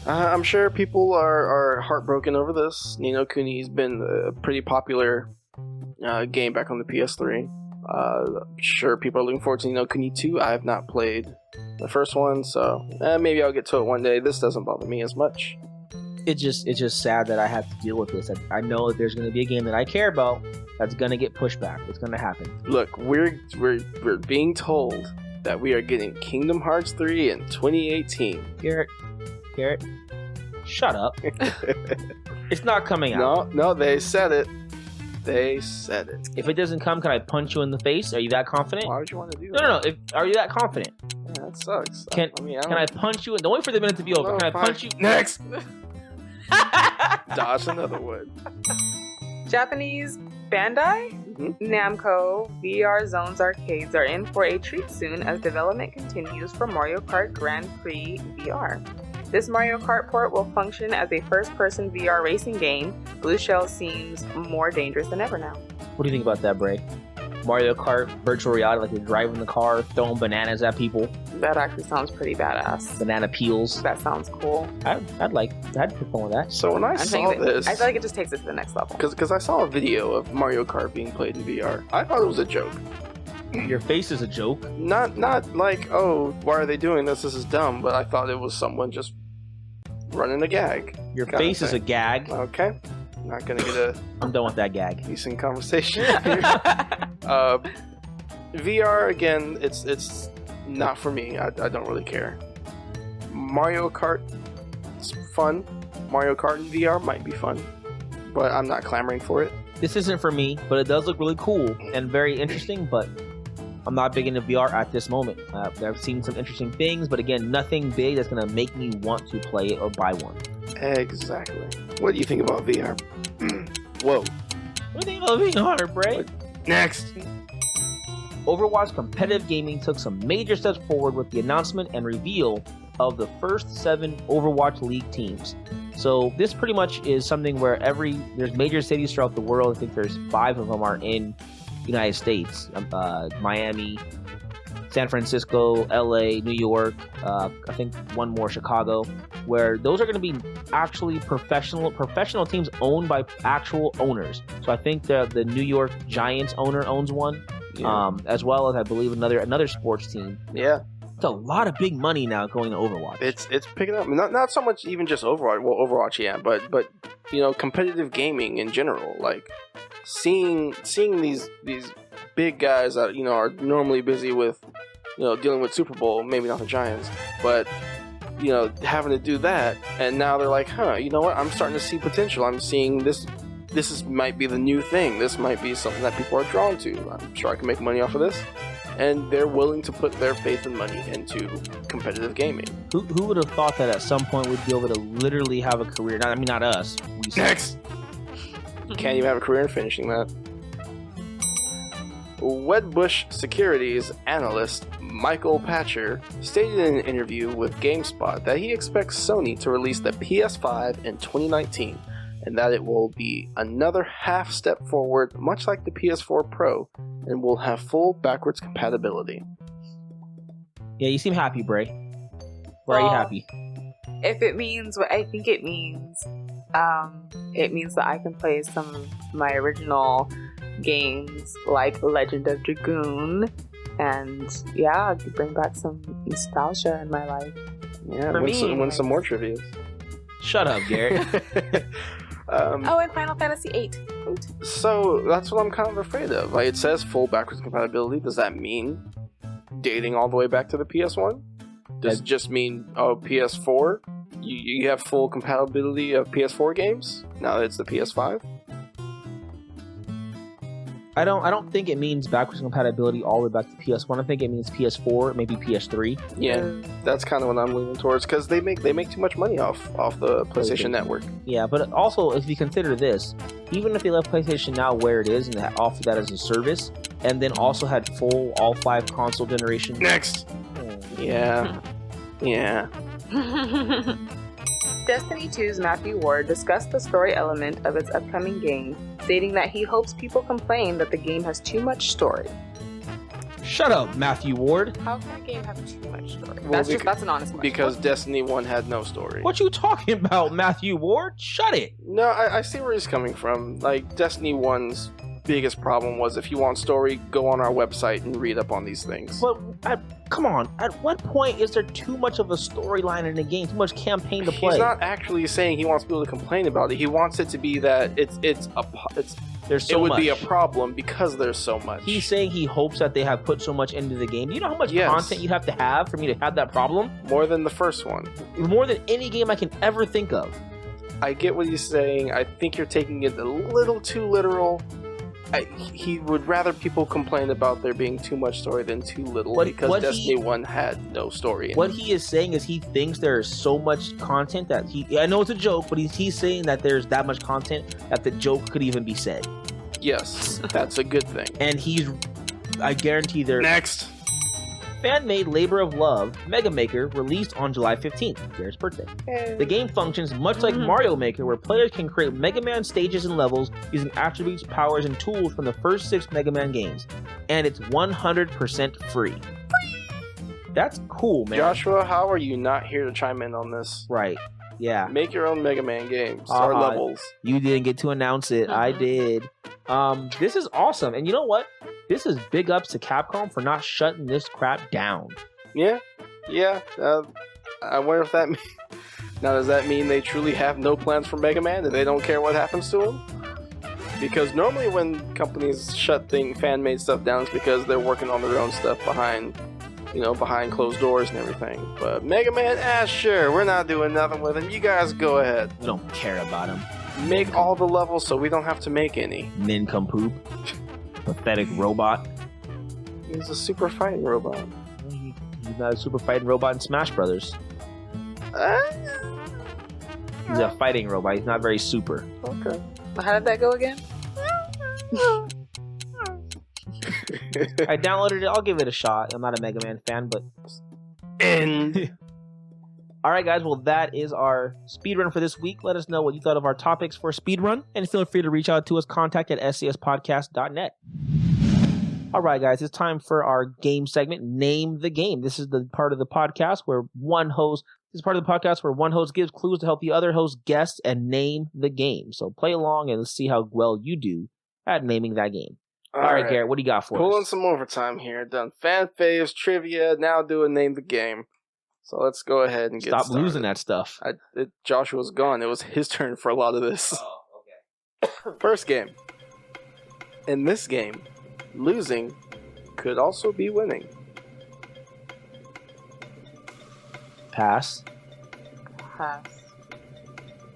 I'm sure people are heartbroken over this. Ni no Kuni's been a pretty popular game back on the PS3. I'm sure people are looking forward to Ni no Kuni 2. I have not played the first one, so maybe I'll get to it one day. This doesn't bother me as much. It's just sad that I have to deal with this. I know that there's going to be a game that I care about that's going to get pushed back. It's going to happen. Look, we're being told that we are getting Kingdom Hearts 3 in 2018. Garrett, shut up. It's not coming out. No, they said it. They said it. If it doesn't come, can I punch you in the face? Are you that confident? Why would you want to do that? No. Are you that confident? Yeah, that sucks. Can I punch you? Don't wait for the minute to be over. No, Can I fine. punch you? Next! Dodge another one. Japanese Bandai Namco VR Zones arcades are in for a treat soon as development continues for Mario Kart Grand Prix VR. This Mario Kart port will function as a first-person VR racing game. Blue Shell seems more dangerous than ever now. What do you think about that, Breigh? Mario Kart virtual reality, like you're driving the car, throwing bananas at people. That actually sounds pretty badass. Banana peels. That sounds cool. I'd put fun with that. So when I saw this, I feel like it just takes it to the next level. Because I saw a video of Mario Kart being played in VR. I thought it was a joke. Your face is a joke. Not like, oh, why are they doing this? This is dumb. But I thought it was someone just running a gag. Your face is a gag. Okay. Not gonna get I'm done with that gag. decent conversation here. VR, again, it's not for me. I don't really care. Mario Kart, it's fun. Mario Kart in VR might be fun, but I'm not clamoring for it. This isn't for me, but it does look really cool and very interesting, but I'm not big into VR at this moment. I've seen some interesting things, but again, nothing big that's going to make me want to play it or buy one. Exactly. What do you think about VR? Whoa. What do you think about VR, Breigh? Next. Overwatch competitive gaming took some major steps forward with the announcement and reveal of the first 7 Overwatch League teams. So this pretty much is something where there's major cities throughout the world. I think there's 5 of them are in United States. Miami, San Francisco, LA, New York, I think one more, Chicago, where those are going to be actually professional teams owned by actual owners. So I think the New York Giants owner owns one, as well as I believe another sports team. Yeah. It's a lot of big money now going to Overwatch. It's picking up. Not so much even just Overwatch. Well, Overwatch, yeah, but competitive gaming in general. Like seeing these big guys that are normally busy with dealing with Super Bowl, maybe not the Giants, but having to do that, and now they're like, you know what? I'm starting to see potential. I'm seeing this. Might be the new thing. This might be something that people are drawn to. I'm sure I can make money off of this. And they're willing to put their faith and money into competitive gaming. Who would have thought that at some point we'd be able to literally have a career? Not us. Next! Can't even have a career in finishing that. Wedbush Securities analyst Michael Patcher stated in an interview with GameSpot that he expects Sony to release the PS5 in 2019, and that it will be another half step forward, much like the PS4 Pro, and will have full backwards compatibility. Yeah, you seem happy, Breigh. Why are you happy? If it means what I think it means that I can play some of my original games like Legend of Dragoon, and bring back some nostalgia in my life. Yeah, win some more trivia. Shut up, Garrett. And Final Fantasy VIII. So that's what I'm kind of afraid of. Like, it says full backwards compatibility. Does that mean dating all the way back to the PS1? Does it just mean PS4? You have full compatibility of PS4 games now that it's the PS5? I don't think it means backwards compatibility all the way back to PS1. I think it means PS4, maybe PS3. Yeah, that's kind of what I'm leaning towards because they make too much money off the PlayStation Network. Yeah, but also if you consider this, even if they left PlayStation Now where it is and they offer that as a service, and then also had full all 5 console generations. Next. Yeah. Destiny 2's Matthew Ward discussed the story element of its upcoming game, stating that he hopes people complain that the game has too much story. Shut up, Matthew Ward. How can a game have too much story? Well, That's an honest question. Because Destiny 1 had no story. What you talking about, Matthew Ward? Shut it. No, I see where he's coming from. Like, Destiny 1's biggest problem was if you want story, go on our website and read up on these things. But come on, at what point is there too much of a storyline in the game, too much campaign to play? He's not actually saying he wants people to complain about it. He wants it to be that There's so it would much. be a problem because there's so much. He's saying he hopes that they have put so much into the game. Do you know how much Yes. content you have to have for me to have that problem? More than the first one. More than any game I can ever think of. I get what he's saying. I think you're taking it a little too literal. He would rather people complain about there being too much story than too little because Destiny 1 had no story in it. What he is saying is he thinks there's so much content that I know it's a joke, but he's saying that there's that much content that the joke could even be said. Yes, that's a good thing. And I guarantee there's... Next. Fan-made Labor of Love, Mega Maker, released on July 15th, Garrett's birthday. The game functions much like Mario Maker, where players can create Mega Man stages and levels using attributes, powers, and tools from the first 6 Mega Man games. And it's 100% free. That's cool, man. Joshua, how are you not here to chime in on this? Right. Yeah. Make your own Mega Man games or levels. You didn't get to announce it. I did. This is awesome. And you know what? This is big ups to Capcom for not shutting this crap down. Yeah. I wonder if that means... Now, does that mean they truly have no plans for Mega Man and they don't care what happens to him? Because normally when companies shut fan-made stuff down, it's because they're working on their own stuff behind closed doors and everything. But Mega Man, sure, we're not doing nothing with him. You guys go ahead. We don't care about him. Make all the levels so we don't have to make any. Nincompoop. Pathetic robot. He's a super fighting robot. He's not a super fighting robot in Smash Brothers. He's a fighting robot. He's not very super. Okay. How did that go again? I downloaded it. I'll give it a shot. I'm not a Mega Man fan, but... End. Alright guys, well that is our speedrun for this week. Let us know what you thought of our topics for speedrun, and feel free to reach out to us, contact@scspodcast.net. Alright guys, it's time for our game segment, Name the Game. This is the part of the podcast where one host gives clues to help the other host guess and name the game. So play along and let's see how well you do at naming that game. Alright, Garrett, what do you got for us? Pulling some overtime here. Done fan faves, trivia, now doing Name the Game. So let's go ahead and get started. Stop losing that stuff. Joshua's gone. It was his turn for a lot of this. Oh, okay. First game. In this game, losing could also be winning. Pass.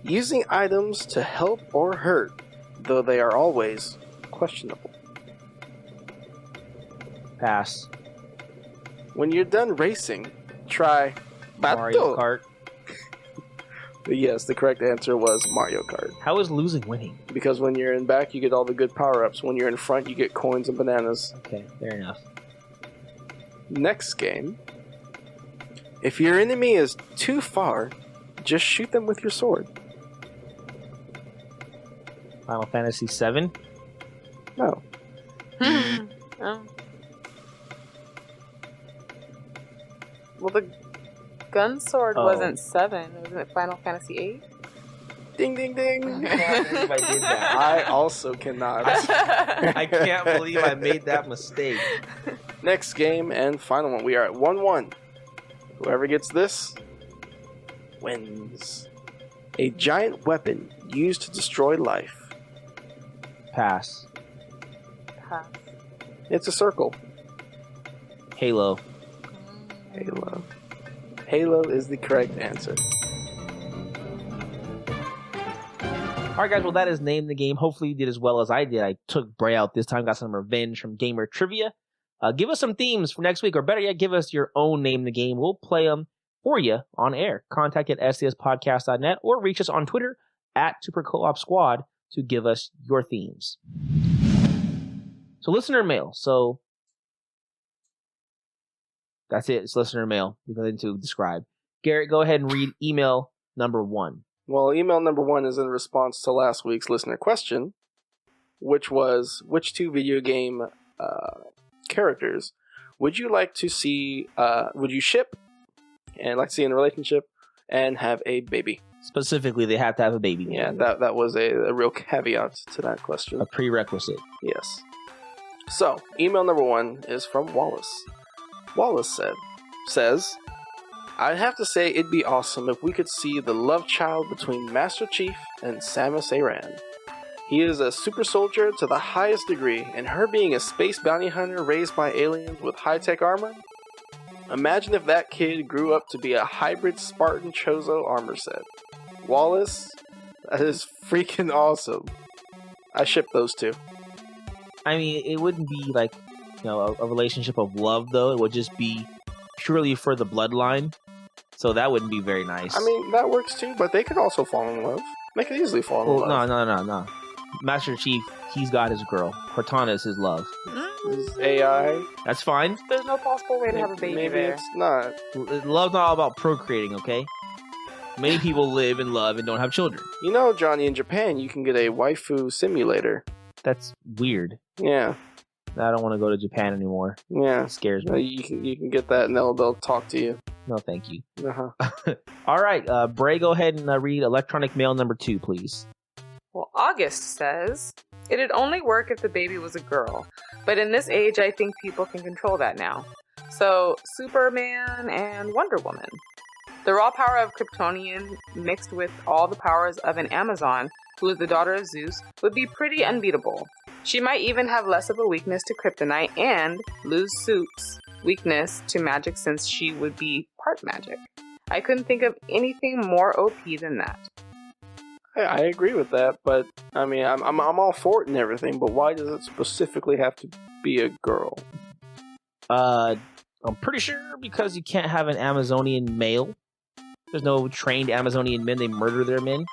Using items to help or hurt, though they are always questionable. Pass. When you're done racing, try Mario Kart. Yes, the correct answer was Mario Kart. How is losing winning? Because when you're in back, you get all the good power-ups. When you're in front, you get coins and bananas. Okay, fair enough. Next game. If your enemy is too far, just shoot them with your sword. Final Fantasy VII? No. Well, the gun sword wasn't 7. Wasn't it Final Fantasy 8? Ding, ding, ding. I believe I did that. I also cannot. I can't believe I made that mistake. Next game and final one. We are at 1-1. Whoever gets this wins. A giant weapon used to destroy life. Pass. It's a circle. Halo. Halo. Halo is the correct answer. All right, guys. Well, that is Name the Game. Hopefully you did as well as I did. I took Breigh out this time. Got some revenge from Gamer Trivia. Give us some themes for next week, or better yet, give us your own Name the Game. We'll play them for you on air. Contact at scspodcast.net or reach us on Twitter at Super Co-op Squad to give us your themes. So listener mail. So that's it. It's listener mail. There's nothing to describe. Garrett, go ahead and read email number 1. Well, email number 1 is in response to last week's listener question, which was, which 2 video game characters would you like to see, would you ship and like to see in a relationship and have a baby? Specifically, they have to have a baby. Yeah, that was a real caveat to that question. A prerequisite. Yes. So, email number 1 is from Wallace. Wallace says, I'd have to say it'd be awesome if we could see the love child between Master Chief and Samus Aran. He is a super soldier to the highest degree, and her being a space bounty hunter raised by aliens with high-tech armor? Imagine if that kid grew up to be a hybrid Spartan Chozo armor set. Wallace, that is freaking awesome. I ship those 2. I mean, it wouldn't be like, a relationship of love, though. It would just be purely for the bloodline. So that wouldn't be very nice. I mean, that works too, but they could also fall in love. They could easily fall in love. No. Master Chief, he's got his girl. Cortana is his love. His AI. That's fine. There's no possible way to have a baby Maybe there. it's not. Love's not all about procreating, okay? Many people live and love and don't have children. You know, Johnny, in Japan, you can get a waifu simulator. That's weird. Yeah. I don't want to go to Japan anymore. Yeah. It scares me. You can get that and they'll talk to you. No, thank you. Uh-huh. All right, Breigh, go ahead and read electronic mail number 2, please. Well, August says, it'd only work if the baby was a girl, but in this age, I think people can control that now. So, Superman and Wonder Woman. The raw power of Kryptonian mixed with all the powers of an Amazon, who is the daughter of Zeus, would be pretty unbeatable. She might even have less of a weakness to kryptonite and lose Soup's weakness to magic since she would be part magic. I couldn't think of anything more OP than that. I agree with that, but I mean, I'm all for it and everything, but why does it specifically have to be a girl? I'm pretty sure because you can't have an Amazonian male. There's no trained Amazonian men. They murder their men.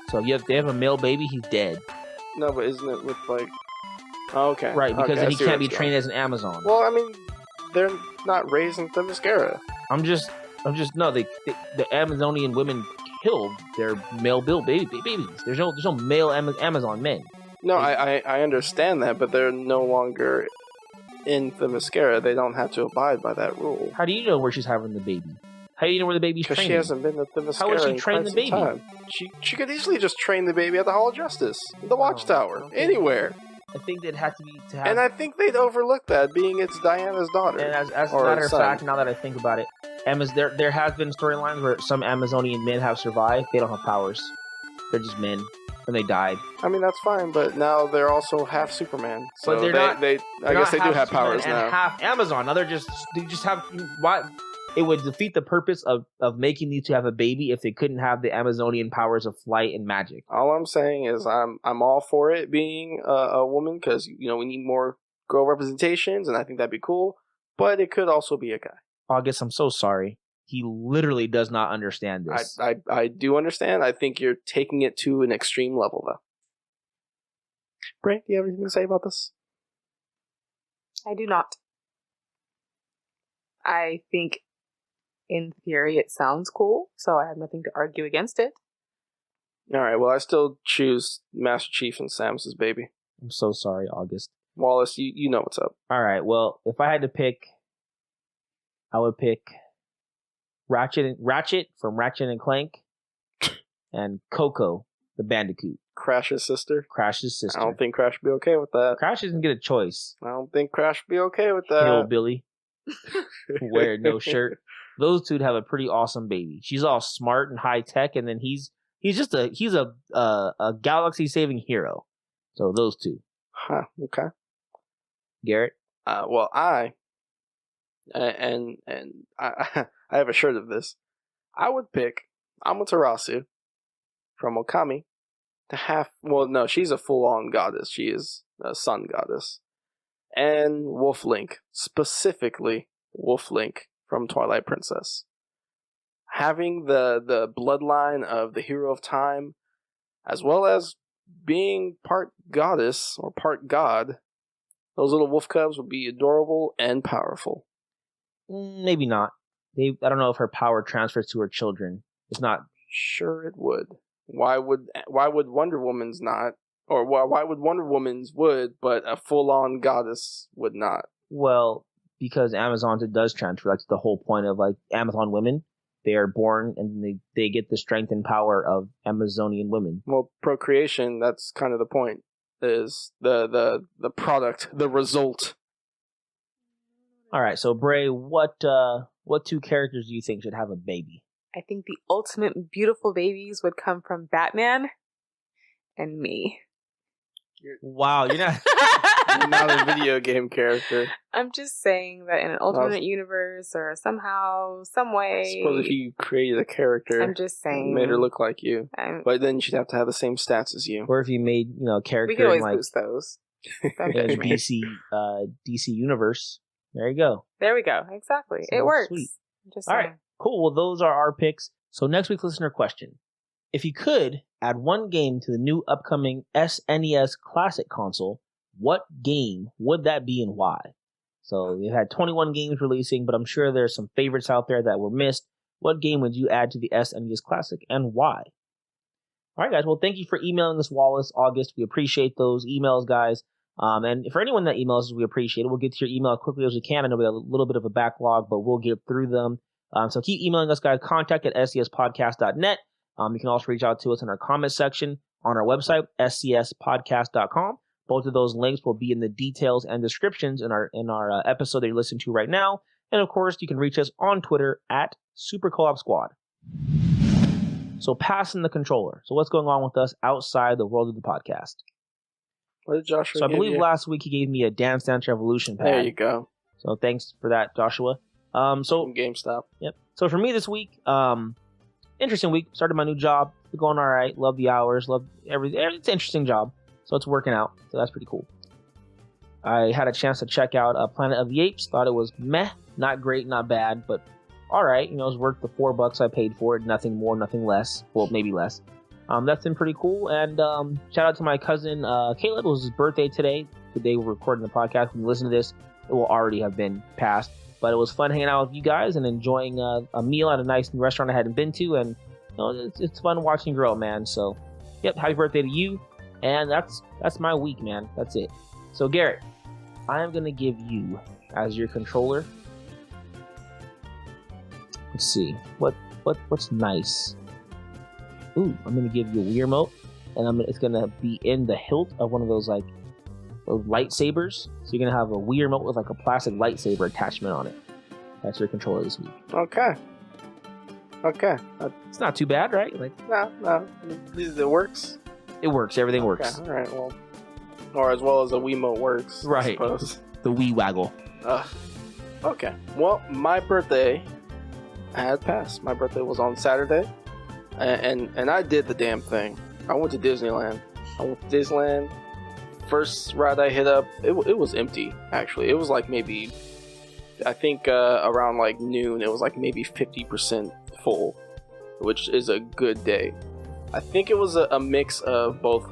So if they have a male baby, he's dead. No, but isn't it with like... Oh, okay. Right, because okay, then he can't be trained as an Amazon. Well, I mean, they're not raising Themyscira. The Amazonian women killed their male babies. There's no male Amazon men. No, I understand that, but they're no longer in Themyscira. They don't have to abide by that rule. How do you know where she's having the baby? How do you know where the baby's Because training? she hasn't been to Themyscira. How would she train the baby? Time. She could easily just train the baby at the Hall of Justice, the Watchtower, anywhere. I think they'd have to have. And I think they'd overlook that, being it's Diana's daughter. And as a matter of fact, now that I think about it, there has been storylines where some Amazonian men have survived. They don't have powers. They're just men, and they died. I mean, that's fine, but now they're also half Superman. So but I guess they do have powers and now. Half Amazon. Now they just have why. It would defeat the purpose of making these two have a baby if they couldn't have the Amazonian powers of flight and magic. All I'm saying is I'm all for it being a woman because we need more girl representations, and I think that'd be cool. But it could also be a guy. August, I'm so sorry. He literally does not understand this. I do understand. I think you're taking it to an extreme level, though. Breigh, do you have anything to say about this? I do not. I think, in theory, it sounds cool, so I have nothing to argue against it. All right, well, I still choose Master Chief and Samus's baby. I'm so sorry, August. Wallace, you know what's up. All right, well, if I had to pick, I would pick Ratchet from Ratchet and Clank and Coco, the Bandicoot. Crash's sister? Crash's sister. I don't think Crash would be okay with that. Crash doesn't get a choice. I don't think Crash would be okay with that. Hillbilly. Wear no shirt. Those two have a pretty awesome baby. She's all smart and high tech, and then he's a galaxy saving hero. So those two. Huh. Okay. Garrett. Well, I have a shirt of this. I would pick Amaterasu from Okami No, she's a full-on goddess. She is a sun goddess. And Wolf Link, specifically Wolf Link from Twilight Princess. Having the bloodline of the hero of time, as well as being part goddess or part god, those little wolf cubs would be adorable and powerful. Maybe not. I don't know if her power transfers to her children. It's not. Sure, it would. Why would Wonder Woman's not? Or why would Wonder Woman's would, but a full-on goddess would not? Well, because Amazon's it does transfer. That's the whole point of like Amazon women. They are born and they get the strength and power of Amazonian women. Well, procreation, that's kind of the point, is the product, the result. All right, so Breigh, what two characters do you think should have a baby? I think the ultimate beautiful babies would come from Batman and me. Wow, you're not... You're not a video game character. I'm just saying that in an alternate universe or somehow, some way. I suppose if you created a character, I'm just saying, made her look like you, but then she'd have to have the same stats as you. Or if you made a character, we could always in, like, boost those. DC universe. There you go. There we go. Exactly. So it works. Sweet. Just all right, cool. Well, those are our picks. So next week's listener question: if you could add one game to the new upcoming SNES Classic console, what game would that be and why? So they've had 21 games releasing, but I'm sure there's some favorites out there that were missed. What game would you add to the SNES Classic and why? All right, guys. Well, thank you for emailing us, Wallace, August. We appreciate those emails, guys. And for anyone that emails us, we appreciate it. We'll get to your email as quickly as we can. I know we have a little bit of a backlog, but we'll get through them. So keep emailing us, guys. contact@scspodcast.net. You can also reach out to us in our comment section on our website, scspodcast.com. Both of those links will be in the details and descriptions in our episode that you're listening to right now. And of course, you can reach us on Twitter @SuperCoopSquad. So passing the controller. So what's going on with us outside the world of the podcast? What did Joshua So I give believe you? last week he gave me a Dance Dance Revolution pad. There you go. So thanks for that, Joshua. From GameStop. Yep. So for me this week, interesting week. Started my new job. It's going all right. Love the hours. Love everything. It's an interesting job. So it's working out. So that's pretty cool. I had a chance to check out Planet of the Apes. Thought it was meh. Not great, not bad, but all right. It was worth the $4 I paid for it. Nothing more, nothing less. Well, maybe less. That's been pretty cool. And shout out to my cousin Caleb. It was his birthday today. The day we're recording the podcast. When you listen to this, it will already have been passed. But it was fun hanging out with you guys and enjoying a meal at a nice new restaurant I hadn't been to. And it's fun watching you grow, man. So, yep, happy birthday to you. And that's my week, man. That's it. So, Garrett, I am going to give you, as your controller, let's see, what's nice? Ooh, I'm going to give you a Wii remote, and it's going to be in the hilt of one of those, like, those lightsabers. So you're going to have a Wii remote with, like, a plastic lightsaber attachment on it. That's your controller this week. Okay. It's not too bad, right? Like, No. It works. It works. Everything works. All right, well. Or as well as a Wiimote works. Right. I suppose. The Wii waggle. Okay. Well, my birthday had passed. My birthday was on Saturday. And I did the damn thing. I went to Disneyland. First ride I hit up, it was empty, actually. It was like maybe, I think around like noon, it was like maybe 50% full, which is a good day. I think it was a mix of both.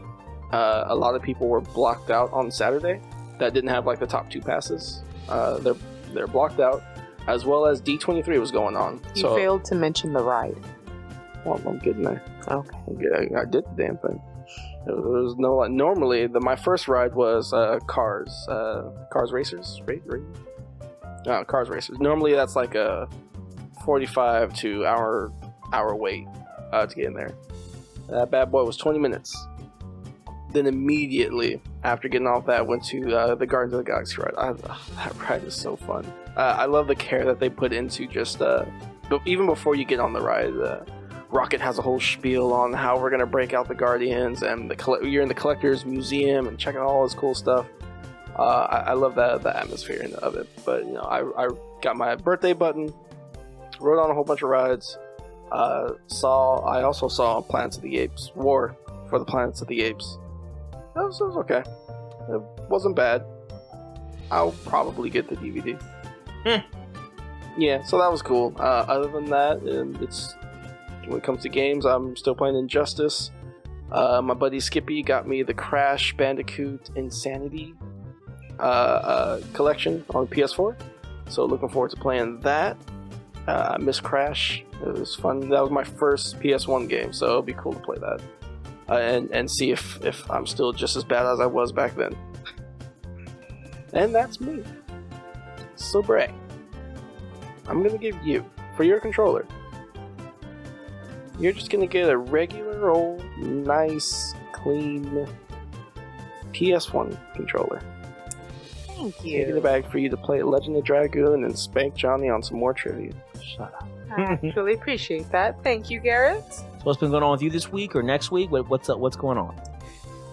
A lot of people were blocked out on Saturday that didn't have like the top 2 passes. They're blocked out, as well as D23 was going on. You failed to mention the ride. Well, I'm getting there. Okay. I did the damn thing. There was no. Normally, my first ride was Cars Racers. Cars Racers. Normally, that's like a 45 to hour wait to get in there. That bad boy was 20 minutes. Then immediately after getting off that, went to the Guardians of the Galaxy ride. That ride is so fun. I love the care that they put into just. But even before you get on the ride. Rocket has a whole spiel on how we're going to break out the Guardians, and you're in the Collector's Museum and checking out all this cool stuff. I love the atmosphere of it. But, I got my birthday button, rode on a whole bunch of rides. I also saw Planet of the Apes War for the Planets of the Apes. It was okay. It wasn't bad. I'll probably get the DVD. Yeah, so that was cool. Other than that, it's when it comes to games, I'm still playing Injustice. My buddy Skippy got me the Crash Bandicoot Insanity collection on PS4. So looking forward to playing that. I miss Crash. It was fun. That was my first PS1 game, so it'll be cool to play that. And see if I'm still just as bad as I was back then. And that's me. So Breigh, I'm gonna give you, for your controller, you're just gonna get a regular old, nice, clean PS1 controller. Thank Take it you. back for you to play Legend of Dragoon and spank Johnnie on some more trivia. Shut up. I truly appreciate that. Thank you, Garrett. So what's been going on with you this week or next week? What's up? What's going on?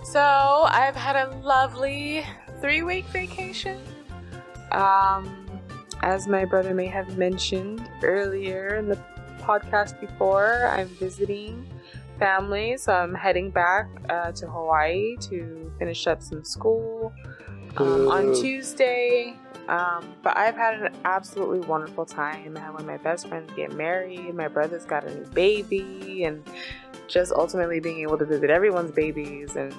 So I've had a lovely 3-week vacation. As my brother may have mentioned earlier in the podcast before, I'm visiting family, so I'm heading back to Hawaii to finish up some school on Tuesday. But I've had an absolutely wonderful time. I had one of my best friends get married. My brother's got a new baby, and just ultimately being able to visit everyone's babies and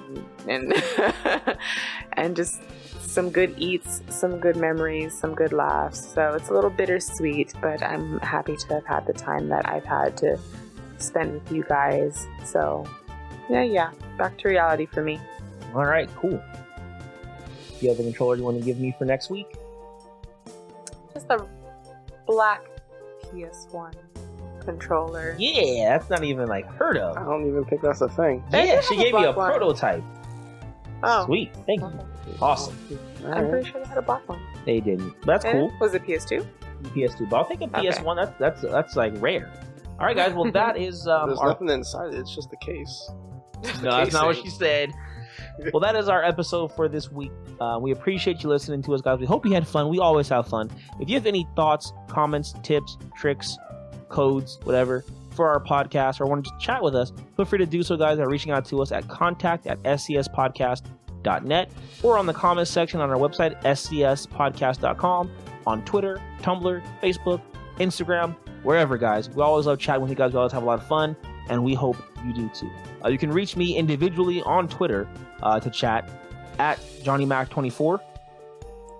and just some good eats, some good memories, some good laughs. So it's a little bittersweet, but I'm happy to have had the time that I've had to spend with you guys. So yeah, back to reality for me. All right, cool. Do you have a controller you want to give me for next week? Just a black PS1 controller. Yeah, that's not even like heard of. I don't even think that's a thing. Yeah, she gave me a black one. prototype. Oh, Sweet, thank you. Awesome. I'm pretty sure they had a black one. They didn't. That's Eh? cool. Was it PS2? PS2, but I'll take a Okay. PS1. That's like rare. All right, guys. Well, that is There's our. nothing inside it. It's just the case. No, that's not what she said. Well, that is our episode for this week. We appreciate you listening to us, guys. We hope you had fun. We always have fun. If you have any thoughts, comments, tips, tricks, codes, whatever, for our podcast, or want to just chat with us, feel free to do so, guys, by reaching out to us at contact@scspodcast.net or on the comments section on our website, scspodcast.com, on Twitter, Tumblr, Facebook, Instagram, wherever, guys. We always love chatting with you guys. We always have a lot of fun, and we hope you do too. You can reach me individually on Twitter to chat at JohnnyMac24.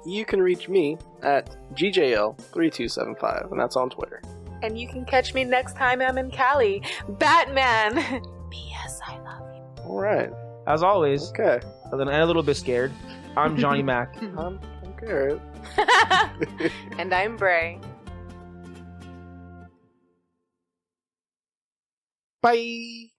You can reach me at GJL3275, and that's on Twitter. And you can catch me next time I'm in Cali. Batman! P.S. I love you. All right. As always, Okay. and a little bit scared, I'm Johnny Mac. I'm Garrett. And I'm Breigh. Bye.